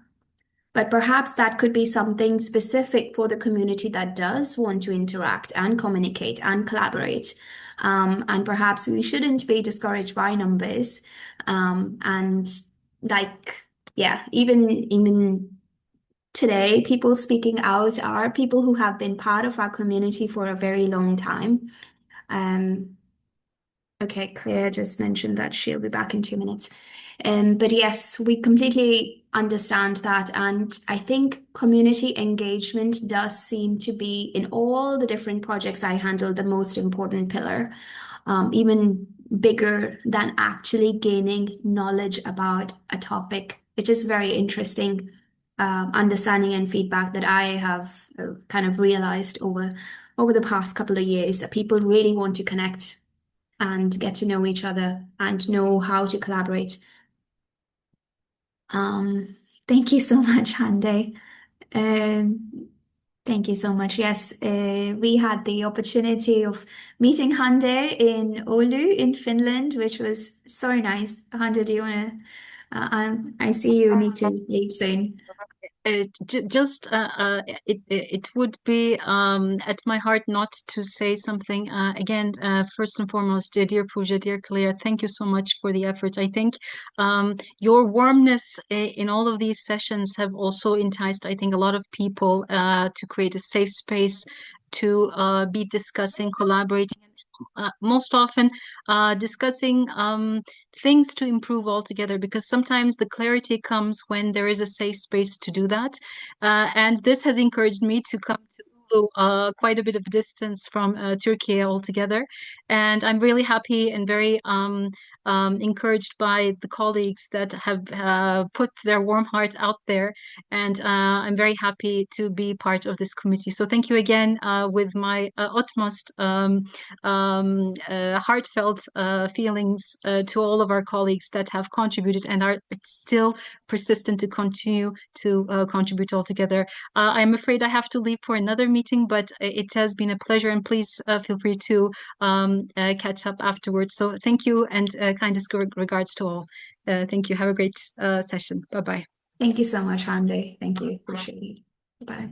But perhaps that could be something specific for the community that does want to interact and communicate and collaborate. And perhaps we shouldn't be discouraged by numbers. And like, yeah, even today, people speaking out are people who have been part of our community for a very long time. Okay, Claire just mentioned that she'll be back in 2 minutes. But yes, we completely understand that. And I think community engagement does seem to be, in all the different projects I handle, the most important pillar, even bigger than actually gaining knowledge about a topic. It's just very interesting understanding and feedback that I have kind of realized over the past couple of years, that people really want to connect and get to know each other and know how to collaborate. Thank you so much, Hande. Thank you so much. Yes, we had the opportunity of meeting Hande in Oulu in Finland, which was so nice. Hande, do you want to? I see you need to leave soon. It would be at my heart not to say something. Again, first and foremost, dear Pooja, dear Claire, thank you so much for the efforts. I think your warmness in all of these sessions have also enticed, I think, a lot of people to create a safe space to be discussing, collaborating, most often discussing things to improve altogether, because sometimes the clarity comes when there is a safe space to do that. And this has encouraged me to come to Ulu, quite a bit of distance from Turkey altogether. And I'm really happy and very encouraged by the colleagues that have put their warm hearts out there. And I'm very happy to be part of this committee. So thank you again, with my utmost heartfelt feelings to all of our colleagues that have contributed and are still persistent to continue to contribute altogether. I'm afraid I have to leave for another meeting, but it has been a pleasure, and please feel free to catch up afterwards. So thank you, and kindest regards to all. Thank you. Have a great session. Bye-bye. Thank you so much, Hande. Thank you. Appreciate it. Bye.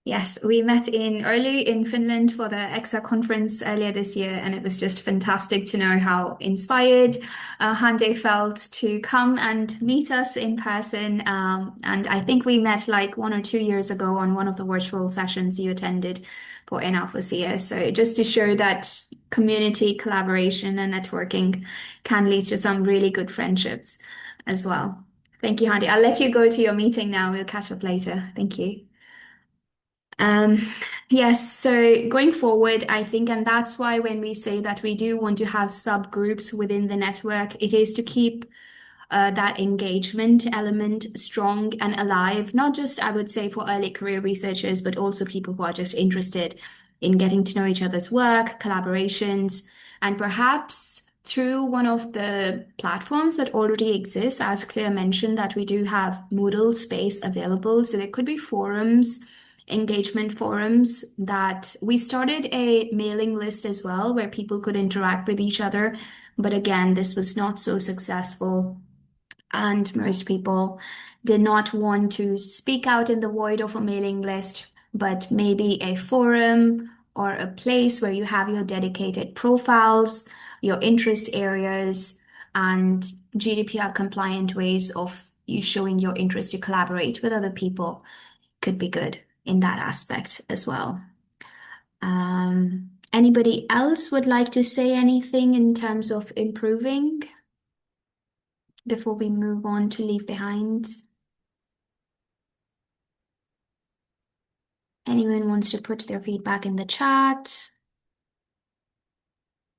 Yes, we met early in Finland for the EXA conference earlier this year, and it was just fantastic to know how inspired Hande felt to come and meet us in person. And I think we met like 1 or 2 years ago on one of the virtual sessions you attended for NR4CS. So just to show that community collaboration and networking can lead to some really good friendships as well. Thank you, Hande. I'll let you go to your meeting now. We'll catch up later. Thank you. Yes, so going forward, I think, and that's why when we say that we do want to have subgroups within the network, it is to keep that engagement element strong and alive, not just, I would say, for early career researchers, but also people who are just interested in getting to know each other's work, collaborations, and perhaps through one of the platforms that already exists, as Claire mentioned, that we do have Moodle space available. So there could be forums, engagement forums that we started a mailing list as well, where people could interact with each other. But again, this was not so successful. And most people did not want to speak out in the void of a mailing list, but maybe a forum or a place where you have your dedicated profiles, your interest areas, and GDPR compliant ways of you showing your interest to collaborate with other people could be good in that aspect as well. Anybody else would like to say anything in terms of improving before we move on to leave behind? Anyone wants to put their feedback in the chat?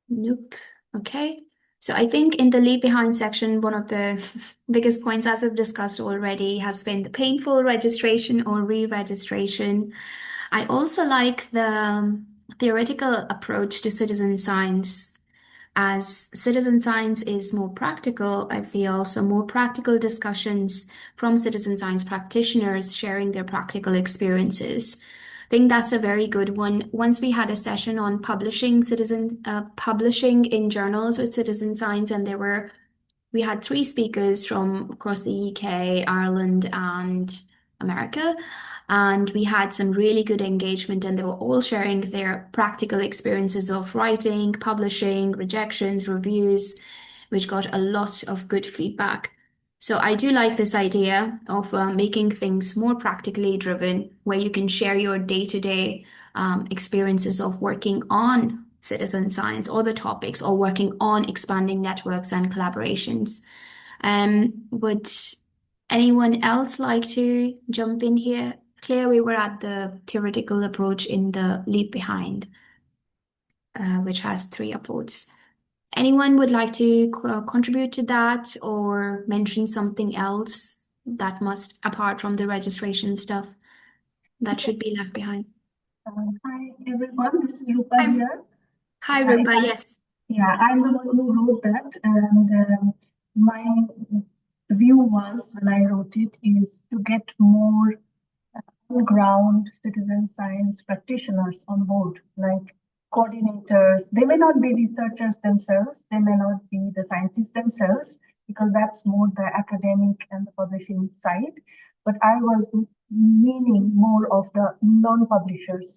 Nope. Okay. So I think in the leave behind section, one of the biggest points, as I've discussed already, has been the painful registration or re-registration. I also like the theoretical approach to citizen science. As citizen science is more practical, I feel, so more practical discussions from citizen science practitioners sharing their practical experiences. I think that's a very good one. Once we had a session on publishing in journals with citizen science, and we had 3 speakers from across the UK, Ireland, and America. And we had some really good engagement, and they were all sharing their practical experiences of writing, publishing, rejections, reviews, which got a lot of good feedback. So I do like this idea of making things more practically driven, where you can share your day-to-day experiences of working on citizen science or the topics, or working on expanding networks and collaborations. Would anyone else like to jump in here? Claire, we were at the theoretical approach in the Leave Behind, which has 3 upvotes. Anyone would like to contribute to that or mention something else that must, apart from the registration stuff, that should be left behind? Hi everyone, this is Rupa here. Hi Rupa, yes. Yeah, I'm the one who wrote that, and my view was when I wrote it is to get more on-ground citizen science practitioners on board, like coordinators. They may not be researchers themselves, they may not be the scientists themselves, because that's more the academic and the publishing side. But I was meaning more of the non-publishers,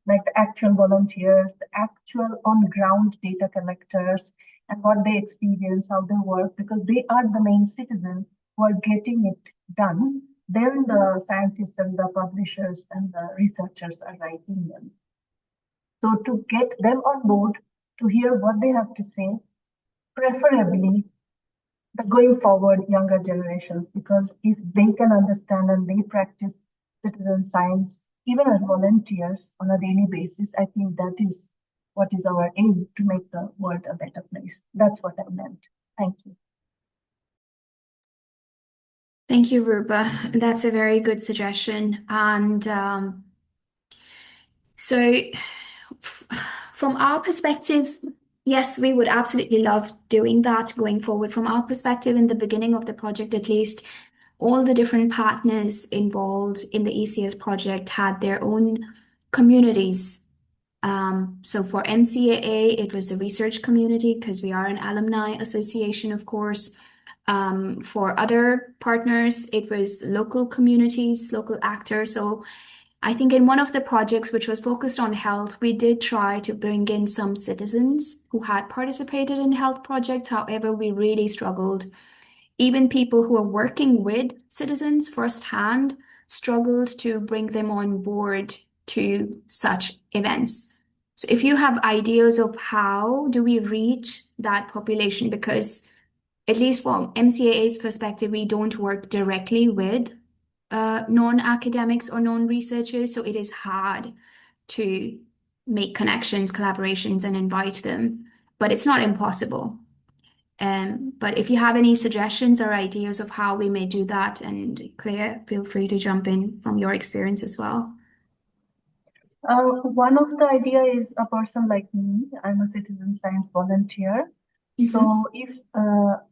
like the actual volunteers, the actual on-ground data collectors, and what they experience, how they work, because they are the main citizens who are getting it done. Then the scientists and the publishers and the researchers are writing them. So to get them on board, to hear what they have to say, preferably the going forward younger generations, because if they can understand and they practice citizen science, even as volunteers on a daily basis, I think that is what is our aim, to make the world a better place. That's what I meant. Thank you. Thank you, Rupa. That's a very good suggestion. And so from our perspective, yes, we would absolutely love doing that going forward. From our perspective, in the beginning of the project, at least, all the different partners involved in the ECS project had their own communities. So for MCAA, it was the research community, because we are an alumni association, of course. For other partners, it was local communities, local actors. So I think in one of the projects, which was focused on health, we did try to bring in some citizens who had participated in health projects. However, we really struggled. Even people who are working with citizens firsthand struggled to bring them on board to such events. So if you have ideas of how do we reach that population, because at least from MCAA's perspective, we don't work directly with non-academics or non-researchers, so it is hard to make connections, collaborations, and invite them, but it's not impossible. But if you have any suggestions or ideas of how we may do that, and Claire, feel free to jump in from your experience as well. One of the idea is a person like me. I'm a citizen science volunteer. So if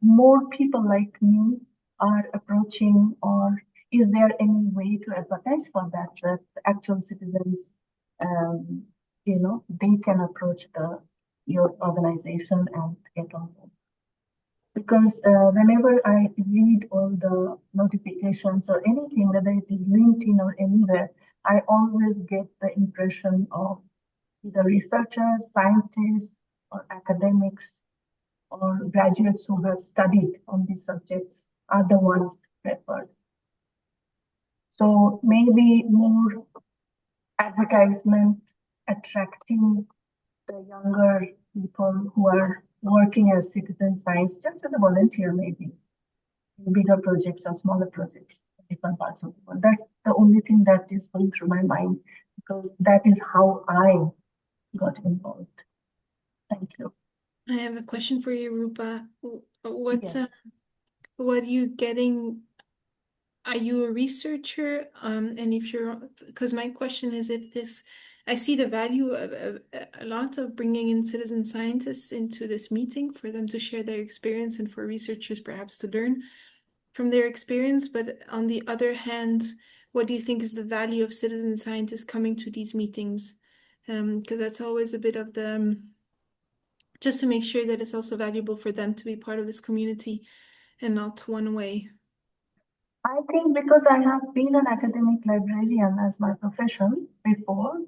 more people like me are approaching, or is there any way to advertise for that, that actual citizens, they can approach your organization and get on board? Because whenever I read all the notifications or anything, whether it is LinkedIn or anywhere, I always get the impression of either researchers, scientists, or academics, or graduates who have studied on these subjects are the ones preferred. So maybe more advertisement attracting the younger people who are working as citizen science, just as a volunteer maybe, in bigger projects or smaller projects in different parts of the world. That's the only thing that is going through my mind, because that is how I got involved. Thank you. I have a question for you, Rupa. Yes. What are you getting? Are you a researcher? And if you're, because my question is if this, I see the value of a lot of bringing in citizen scientists into this meeting for them to share their experience and for researchers perhaps to learn from their experience. But on the other hand, what do you think is the value of citizen scientists coming to these meetings? Because that's always a bit of the, just to make sure that it's also valuable for them to be part of this community and not one way. I think because I have been an academic librarian as my profession before,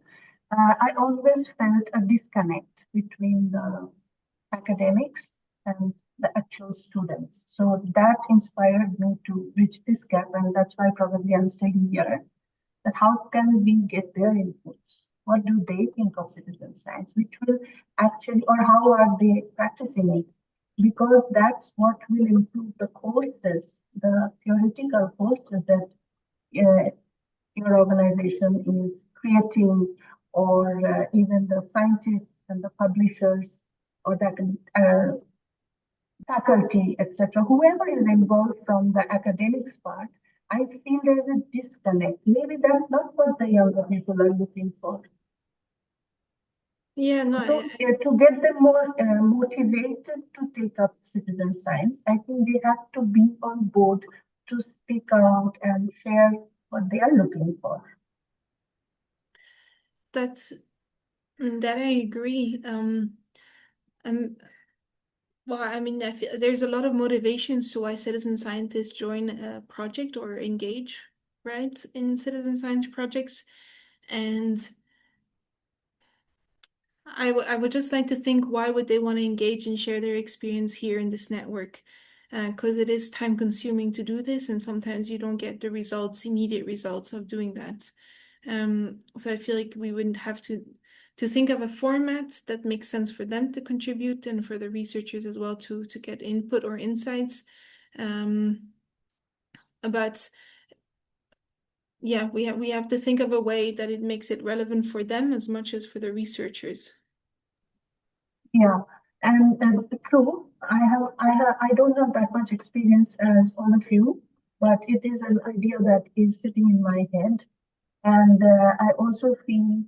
I always felt a disconnect between the academics and the actual students. So that inspired me to bridge this gap, and that's why probably I'm staying here. That how can we get their inputs? What do they think of citizen science? Which will actually, or how are they practicing it? Because that's what will improve the courses, the theoretical courses that your organization is creating, or even the scientists and the publishers or the faculty, etc. Whoever is involved from the academics part, I feel there is a disconnect. Maybe that's not what the younger people are looking for. Yeah, no, So to get them more motivated to take up citizen science, I think they have to be on board to speak out and share what they are looking for. that I agree. Well, I mean, I feel there's a lot of motivations to why citizen scientists join a project or engage, right, in citizen science projects. And I would just like to think, why would they want to engage and share their experience here in this network? Because it is time consuming to do this, and sometimes you don't get the results, immediate results of doing that. So I feel like we wouldn't have to think of a format that makes sense for them to contribute and for the researchers as well to get input or insights. But yeah, we have to think of a way that it makes it relevant for them as much as for the researchers. Yeah, and true. I don't have that much experience as all of you, but it is an idea that is sitting in my head, and I also feel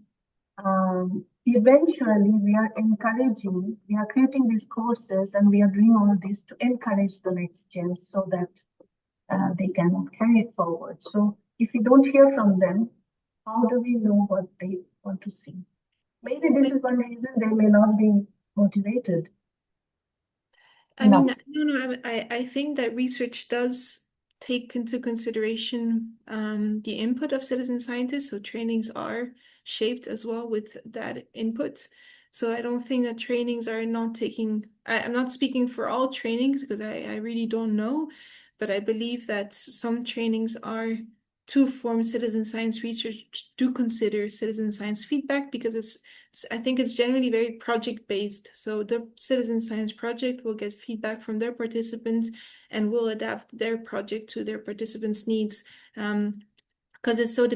eventually we are creating these courses, and we are doing all this to encourage the next gen so that they can carry it forward. So if we don't hear from them, how do we know what they want to see? Maybe this is one reason they may not be motivated. I mean, enough. no, I think that research does take into consideration the input of citizen scientists, so trainings are shaped as well with that input. So I don't think that trainings are not taking, I'm not speaking for all trainings because I really don't know, but I believe that some trainings are to form citizen science research do consider citizen science feedback, because I think it's generally very project based. So the citizen science project will get feedback from their participants and will adapt their project to their participants' needs, because it's so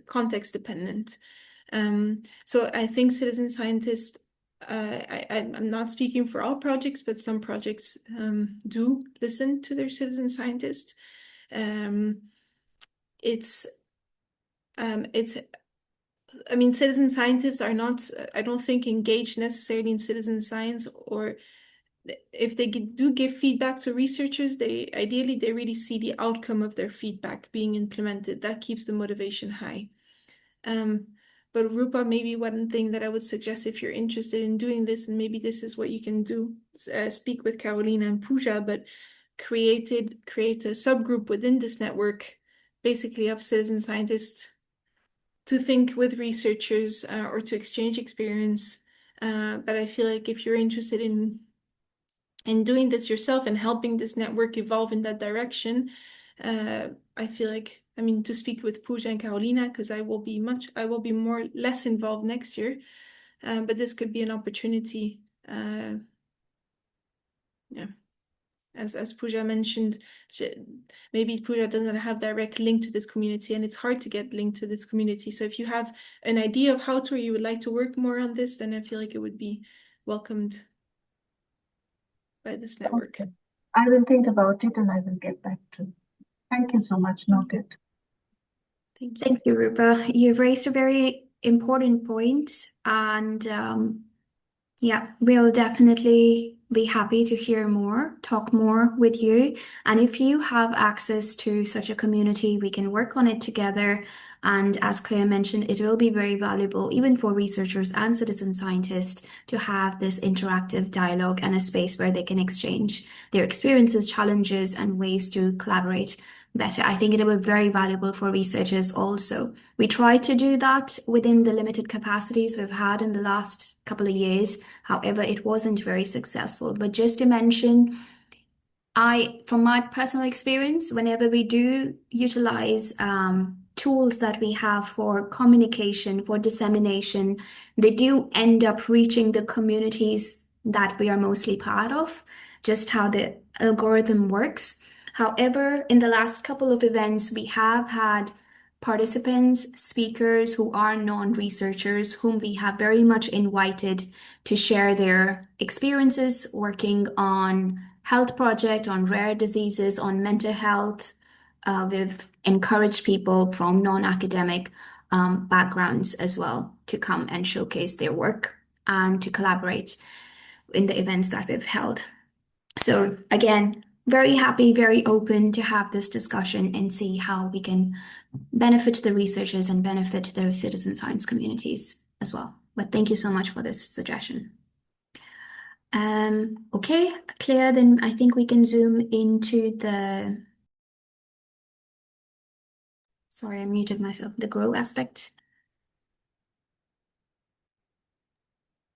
context dependent. So I think citizen scientists I'm not speaking for all projects, but some projects do listen to their citizen scientists. It's I mean, citizen scientists are not, I don't think, engaged necessarily in citizen science, or if they do give feedback to researchers, they ideally they really see the outcome of their feedback being implemented. That keeps the motivation high. But Rupa, maybe one thing that I would suggest if you're interested in doing this, and maybe this is what you can do, speak with Carolina and Pooja, but create a subgroup within this network, basically of citizen scientists to think with researchers or to exchange experience. But I feel like if you're interested in doing this yourself and helping this network evolve in that direction, I feel like, I mean, to speak with Pooja and Carolina, because I will be less involved next year. But this could be an opportunity. Yeah. As Pooja mentioned, maybe Pooja doesn't have direct link to this community, and it's hard to get linked to this community. So if you have an idea of how to, or you would like to work more on this, then I feel like it would be welcomed by this network. Okay. I will think about it and I will get back to you. Thank you so much. Noted. Thank you. Thank you, Rupa. You've raised a very important point, and yeah, we'll definitely be happy to hear more, talk more with you. And if you have access to such a community, we can work on it together. And as Claire mentioned, it will be very valuable, even for researchers and citizen scientists, to have this interactive dialogue and a space where they can exchange their experiences, challenges, and ways to collaborate better. I think it will be very valuable for researchers also. We try to do that within the limited capacities we've had in the last couple of years. However, it wasn't very successful. But just to mention, from my personal experience, whenever we do utilize tools that we have for communication, for dissemination, they do end up reaching the communities that we are mostly part of, just how the algorithm works. However, in the last couple of events, we have had participants, speakers who are non-researchers, whom we have very much invited to share their experiences working on health project, on rare diseases, on mental health. We've encouraged people from non-academic backgrounds as well to come and showcase their work and to collaborate in the events that we've held. So again, very happy, very open to have this discussion and see how we can benefit the researchers and benefit the citizen science communities as well. But thank you so much for this suggestion. Okay, Claire, then I think we can zoom into the, sorry, I muted myself, the grow aspect.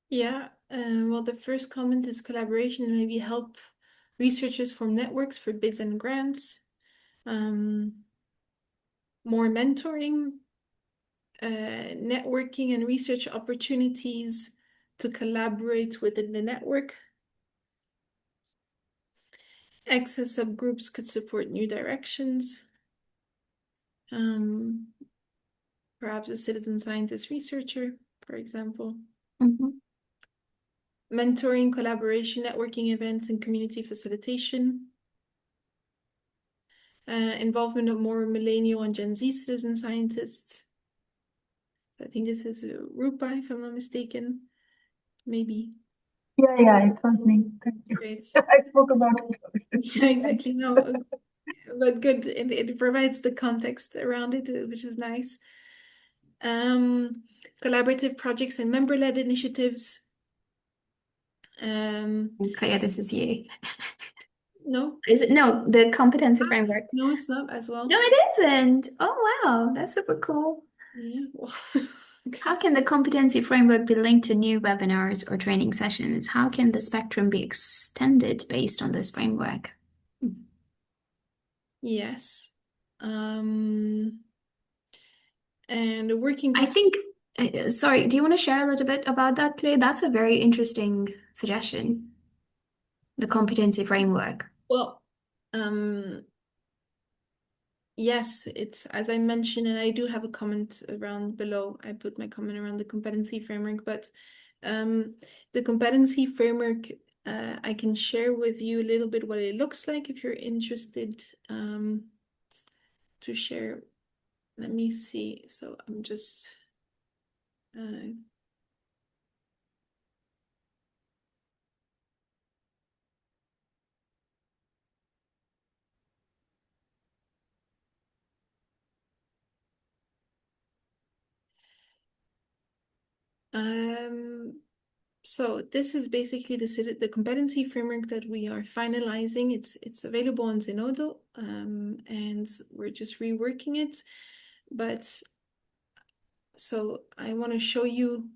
Yeah, well, the first comment is collaboration, maybe help researchers form networks for bids and grants, more mentoring, networking and research opportunities to collaborate within the network. Access subgroups could support new directions. Perhaps a citizen scientist researcher, for example. Mentoring, collaboration, networking events, and community facilitation. Involvement of more millennial and Gen Z citizen scientists. I think this is Rupa, if I'm not mistaken. Maybe. Yeah, it was me. Thank you. Great. I spoke about it. Yeah, exactly. No, but good. It provides the context around it, which is nice. Collaborative projects and member-led initiatives. Claire, this is you. No, Is it? No, the competency framework. no, it's not as well. No, it isn't. Oh, wow, that's super cool. Yeah. Well, How can the competency framework be linked to new webinars or training sessions? How can the spectrum be extended based on this framework? yes. And a working I think, sorry, do you want to share a little bit about that, Clay? That's a very interesting suggestion, the competency framework. well, yes, it's as I mentioned, and I do have a comment around below. I put my comment around the competency framework, but the competency framework, I can share with you a little bit what it looks like if you're interested to share. Let me see. So I'm just so this is basically the competency framework that we are finalizing. It's available on Zenodo, and we're just reworking it. But so I want to show you.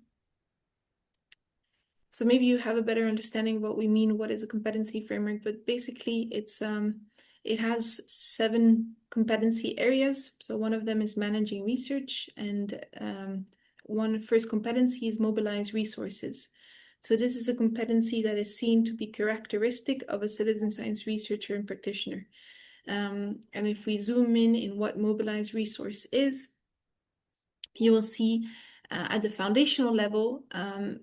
So maybe you have a better understanding of what we mean, what is a competency framework, but basically it has 7 competency areas. So one of them is managing research, and one first competency is mobilize resources. So this is a competency that is seen to be characteristic of a citizen science researcher and practitioner. And if we zoom in what mobilize resource is, you will see at the foundational level,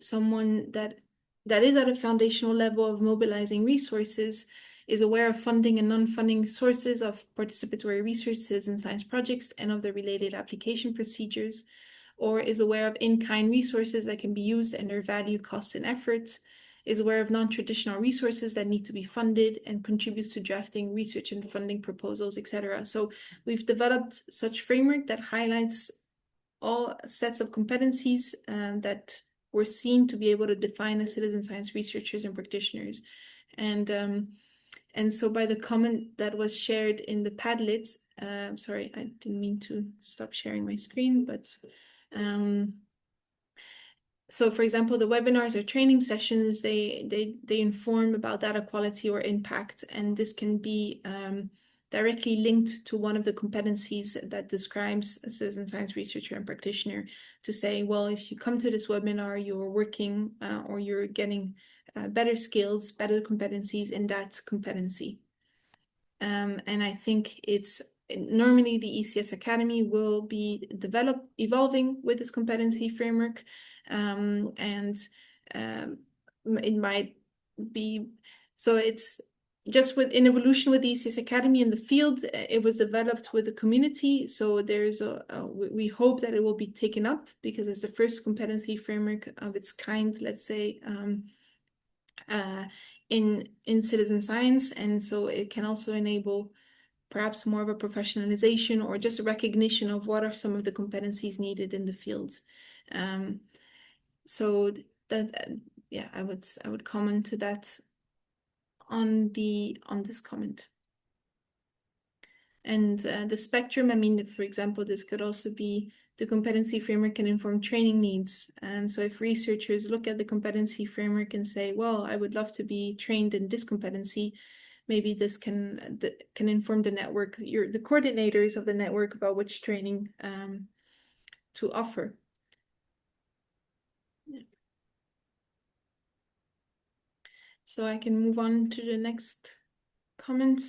someone that is at a foundational level of mobilizing resources is aware of funding and non-funding sources of participatory research, citizen science projects, and of the related application procedures, or is aware of in-kind resources that can be used and their value, cost, and efforts, is aware of non-traditional resources that need to be funded, and contributes to drafting research and funding proposals, etc. So we've developed such framework that highlights all sets of competencies that were seen to be able to define as citizen science researchers and practitioners. And so by the comment that was shared in the Padlets, sorry, I didn't mean to stop sharing my screen, but so for example, the webinars or training sessions, they inform about data quality or impact, and this can be directly linked to one of the competencies that describes a citizen science researcher and practitioner, to say, well, if you come to this webinar, you're working or you're getting better skills, better competencies in that competency. And I think it's normally the ECS Academy will be evolving with this competency framework, and it might be, so it's just in evolution with the ECS Academy in the field. It was developed with the community, so there's we hope that it will be taken up, because it's the first competency framework of its kind, let's say, in citizen science, and so it can also enable perhaps more of a professionalization or just a recognition of what are some of the competencies needed in the field. So that yeah, I would comment to that on this comment. And the spectrum, I mean, for example, this could also be the competency framework can inform training needs. And so if researchers look at the competency framework and say, well, I would love to be trained in this competency, maybe this can inform the network, the coordinators of the network, about which training to offer. Yeah. So I can move on to the next comment.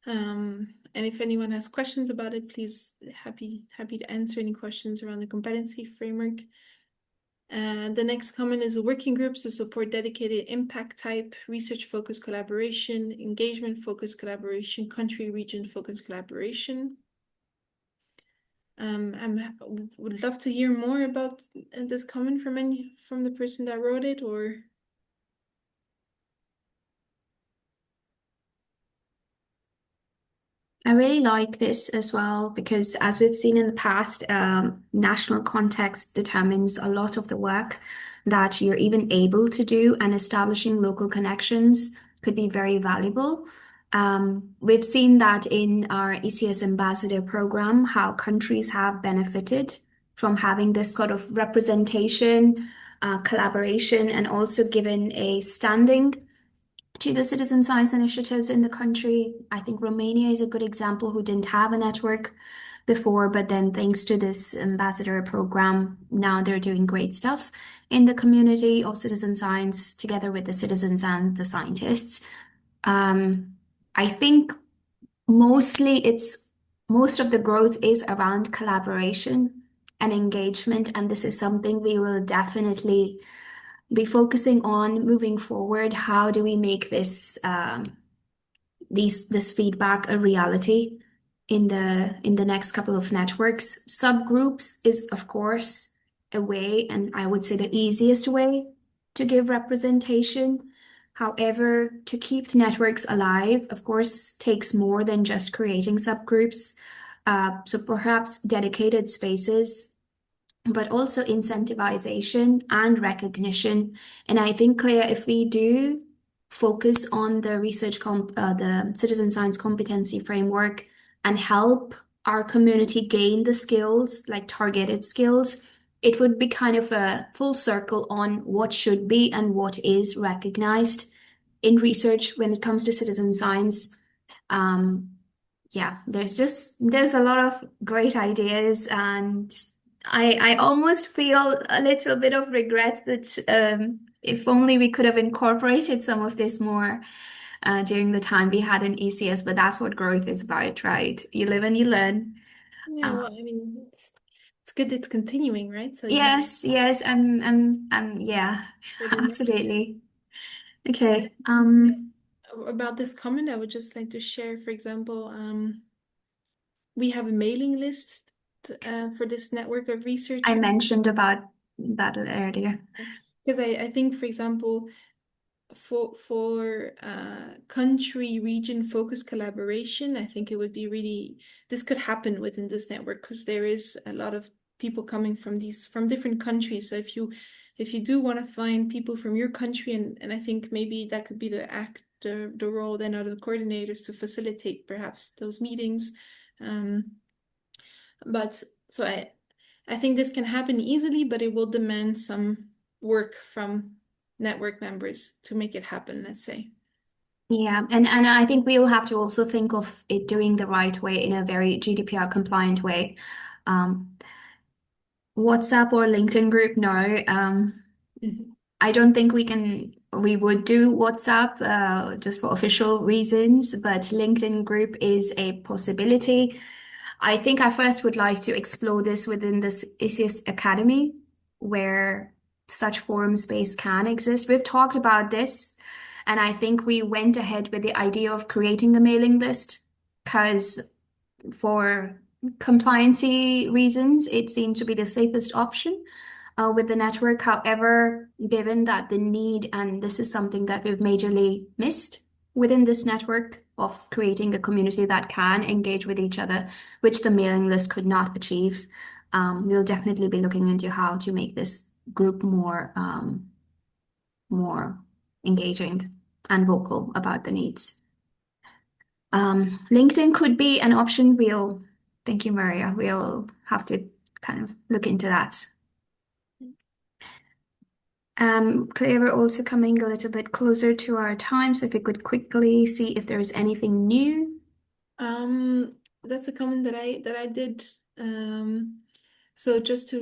And if anyone has questions about it, please, happy to answer any questions around the competency framework. The next comment is working groups to support dedicated impact type, research-focused collaboration, engagement-focused collaboration, country region-focused collaboration. I would love to hear more about this comment from the person that wrote it, or... I really like this as well, because as we've seen in the past, national context determines a lot of the work that you're even able to do, and establishing local connections could be very valuable. We've seen that in our ECS Ambassador program, how countries have benefited from having this sort of representation, collaboration, and also given a standing to the citizen science initiatives in the country. I think Romania is a good example, who didn't have a network before, but then thanks to this ambassador program, now they're doing great stuff in the community of citizen science together with the citizens and the scientists. I think most of the growth is around collaboration and engagement, and this is something we will definitely be focusing on moving forward. How do we make this feedback a reality in the next couple of networks? Subgroups is, of course, a way, and I would say the easiest way to give representation. However, to keep the networks alive, of course, takes more than just creating subgroups. So perhaps dedicated spaces, but also incentivization and recognition. And I think, Claire, if we do focus on the citizen science competency framework and help our community gain the skills, like targeted skills, it would be kind of a full circle on what should be and what is recognized in research when it comes to citizen science. Um, yeah, there's a lot of great ideas, and I almost feel a little bit of regret that if only we could have incorporated some of this more during the time we had in ECS, but that's what growth is about, right? You live and you learn. Yeah, well, I mean, it's good it's continuing, right? So you Yes, yeah, for the next. absolutely. Okay. About this comment, I would just like to share, for example, we have a mailing list for this network of I researchers. mentioned about that earlier. Because I think, for example, for country region focused collaboration, I think it would be really, this could happen within this network because there is a lot of people coming from different countries. So if you do want to find people from your country, and I think maybe that could be the role then of the coordinators to facilitate perhaps those meetings. But so I think this can happen easily, but it will demand some work from network members to make it happen, let's say. Yeah, and I think we'll have to also think of it doing the right way in a very GDPR compliant way. Um, WhatsApp or LinkedIn group, no. I don't think we would do WhatsApp just for official reasons, but LinkedIn group is a possibility. I think I first would like to explore this within this ECS Academy, where such forum space can exist. We've talked about this, and I think we went ahead with the idea of creating a mailing list because for compliancy reasons, it seemed to be the safest option with the network. However, given that the need, and this is something that we've majorly missed within this network of creating a community that can engage with each other, which the mailing list could not achieve, we'll definitely be looking into how to make this group more engaging and vocal about the needs. LinkedIn could be an option. Thank you, Maria. We'll have to kind of look into that. Claire, we're also coming a little bit closer to our time, so if we could quickly see if there is anything new. That's a comment that I did. So just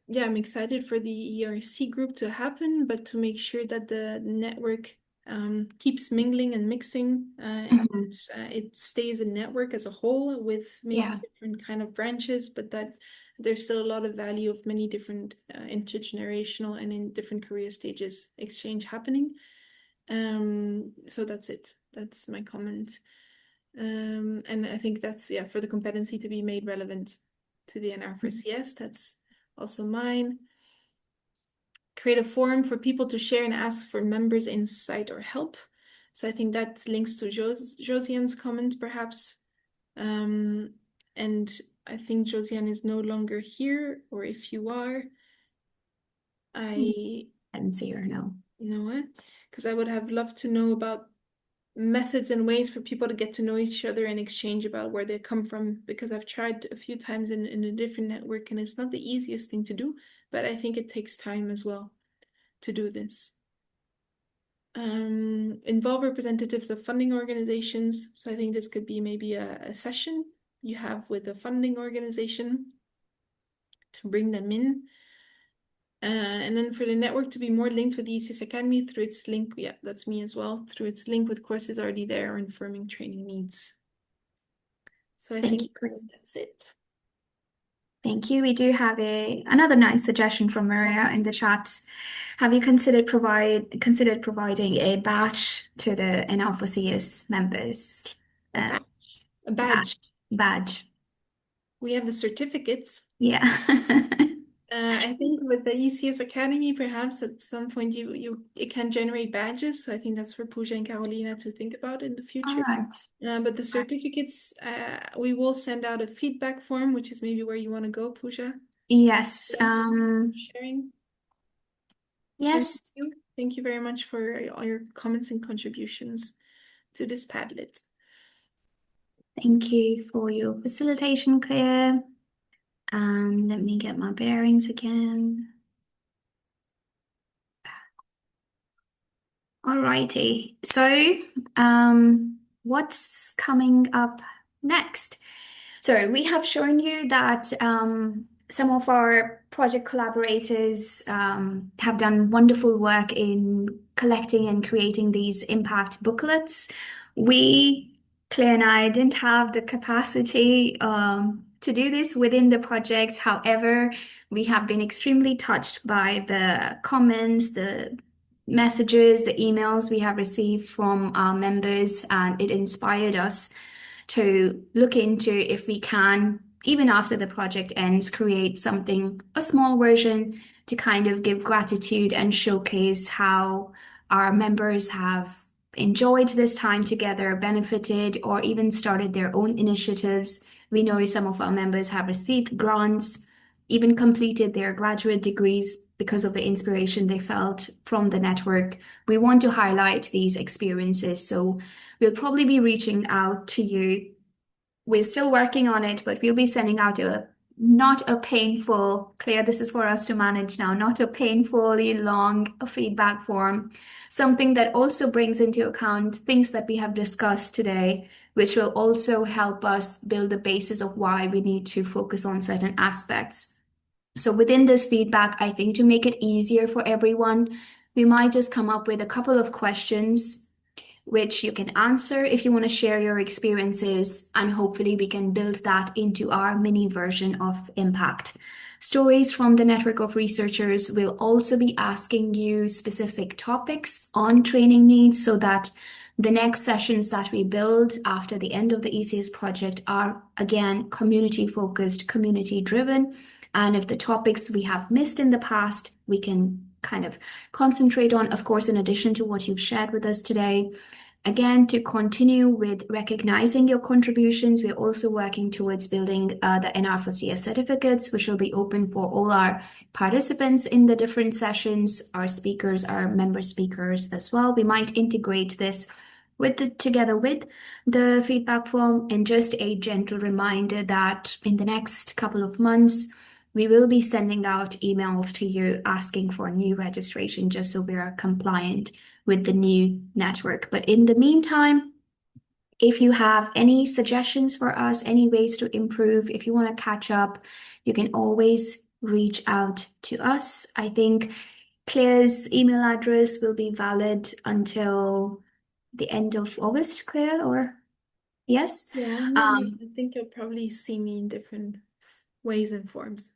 yeah, I'm excited for the ERC group to happen, but to make sure that the network keeps mingling and mixing, and it stays a network as a whole with maybe different kind of branches, but that there's still a lot of value of many different intergenerational and in different career stages exchange happening. So that's it. That's my comment. And I think that's, yeah, for the competency to be made relevant to the NR4CS. That's also mine. Create a forum for people to share and ask for members' insight or help. So I think that links to Josiane's comment, perhaps. And I think Josiane is no longer here, or if you are, I didn't see her, no. No, because I would have loved to know about methods and ways for people to get to know each other and exchange about where they come from, because I've tried a few times in a different network and it's not the easiest thing to do, but I think it takes time as well to do this. Involve representatives of funding organizations. So I think this could be maybe a session you have with a funding organization to bring them in. And then for the network to be more linked with the ECS Academy through its link, yeah, that's me as well, through its link with courses already there or informing training needs. So I Thank think you. that's it. Thank you. We do have another nice suggestion from Maria in the chat. Have you considered providing a badge to the NR4CS members? A badge. Badge. We have the certificates. Yeah. I think with the ECS Academy, perhaps at some point it can generate badges. So I think that's for Pooja and Carolina to think about in the All future. right. But the certificates, we will send out a feedback form, which is maybe where you want to go, Pooja. Yes. Sharing. Yes. Thank you very much for all your comments and contributions to this Padlet. Thank you for your facilitation, Claire. And let me get my bearings again. Alrighty. So, what's coming up next? So we have shown you that some of our project collaborators have done wonderful work in collecting and creating these impact booklets. Claire and I, didn't have the capacity to do this within the project. However, we have been extremely touched by the comments, the messages, the emails we have received from our members, and it inspired us to look into if we can, even after the project ends, create something, a small version to kind of give gratitude and showcase how our members have enjoyed this time together, benefited, or even started their own initiatives. We know some of our members have received grants, even completed their graduate degrees because of the inspiration they felt from the network. We want to highlight these experiences. So we'll probably be reaching out to you. We're still working on it, but we'll be sending out not a painful, Claire, this is for us to manage now, not a painfully long feedback form, something that also brings into account things that we have discussed today, which will also help us build the basis of why we need to focus on certain aspects. So within this feedback, I think to make it easier for everyone, we might just come up with a couple of questions which you can answer if you want to share your experiences, and hopefully we can build that into our mini version of Impact. Stories from the network of researchers will also be asking you specific topics on training needs so that the next sessions that we build after the end of the ECS project are, again, community focused, community driven. And if the topics we have missed in the past, we can kind of concentrate on, of course, in addition to what you've shared with us today. Again, to continue with recognizing your contributions, we're also working towards building the NR4CS certificates, which will be open for all our participants in the different sessions, our speakers, our member speakers as well. We might integrate this together with the feedback form, and just a gentle reminder that in the next couple of months, we will be sending out emails to you asking for new registration just so we are compliant with the new network. But in the meantime, if you have any suggestions for us, any ways to improve, if you want to catch up, you can always reach out to us. I think Claire's email address will be valid until the end of August, Claire, or yes? Yeah, I think you'll probably see me in different ways and forms.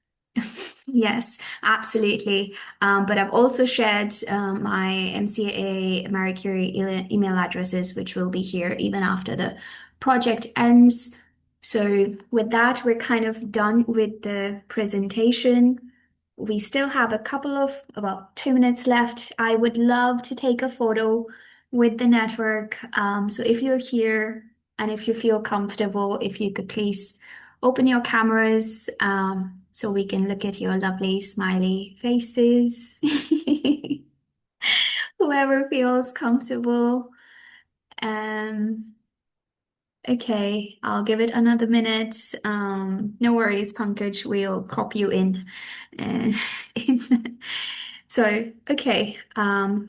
Yes, absolutely. But I've also shared my MCA Marie Curie email addresses, which will be here even after the project ends. So with that, we're kind of done with the presentation. We still have a couple of about 2 minutes left. I would love to take a photo with the network. So if you're here and if you feel comfortable, if you could please open your cameras so we can look at your lovely smiley faces. Whoever feels comfortable. Okay, I'll give it another minute. No worries, Pankaj, we'll crop you in. Uh, So, okay, are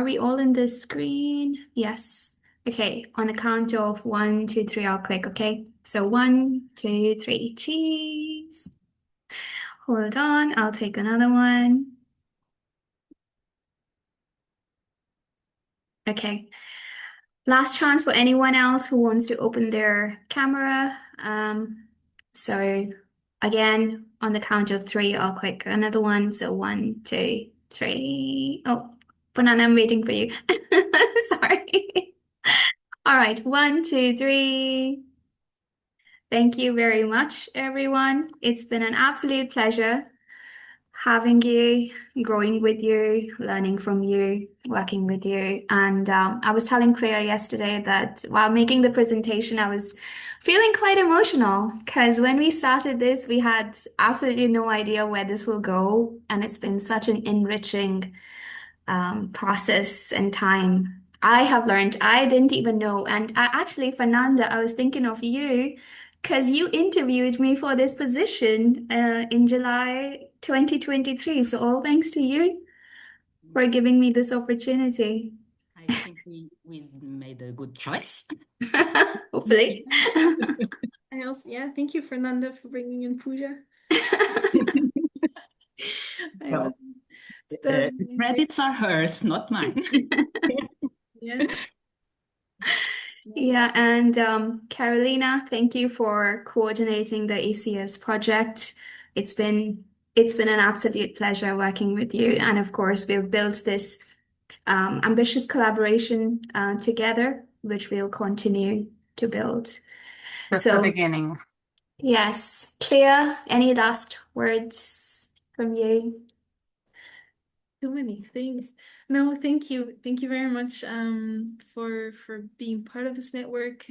we all in the screen? Yes. Okay, on the count of 1, 2, 3, I'll click, okay? So 1, 2, 3, cheese. Hold on, I'll take another one. Okay. Last chance for anyone else who wants to open their camera. So again, on the count of three, I'll click another one. So 1, 2, 3. Oh, Banana, I'm waiting for you. Sorry. All right, 1, 2, 3. Thank you very much, everyone. It's been an absolute pleasure having you, growing with you, learning from you, working with you. And I was telling Claire yesterday that while making the presentation, I was feeling quite emotional because when we started this, we had absolutely no idea where this will go. And it's been such an enriching process and time. I have learned, I didn't even know. And actually, Fernanda, I was thinking of you because you interviewed me for this position in July 2023. So all thanks to you for giving me this opportunity. I think we made a good choice. Hopefully. Thank you, Fernanda, for bringing in Pooja. Well, the credits are hers, not mine. Yeah. Yeah, and Carolina, thank you for coordinating the ECS project. It's been an absolute pleasure working with you, and of course, we've built this ambitious collaboration together, which we'll continue to build. Just So, the beginning. yes, Claire, any last words from you? Too many things. No, thank you. Thank you very much for being part of this network,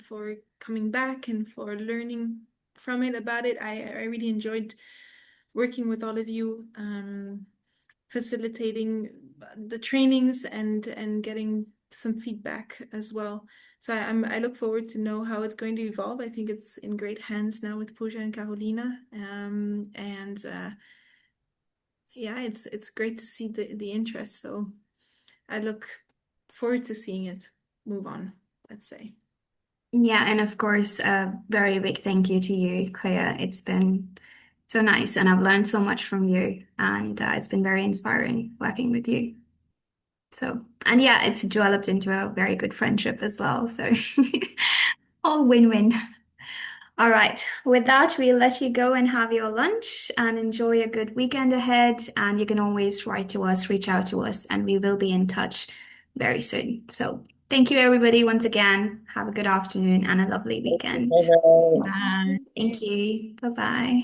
for coming back and for learning from it about it. I really enjoyed working with all of you, facilitating the trainings and getting some feedback as well. So I look forward to know how it's going to evolve. I think it's in great hands now with Pooja and Carolina. Yeah, it's great to see the interest. So I look forward to seeing it move on, let's say. Yeah, and of course, a very big thank you to you, Claire. It's been so nice, and I've learned so much from you, and it's been very inspiring working with you. So, and yeah, it's developed into a very good friendship as well. So, all win-win. All right, with that, we'll let you go and have your lunch and enjoy a good weekend ahead. And you can always write to us, reach out to us, and we will be in touch very soon. So, thank you, everybody, once again. Have a good afternoon and a lovely weekend. Bye. Thank you. Bye-bye.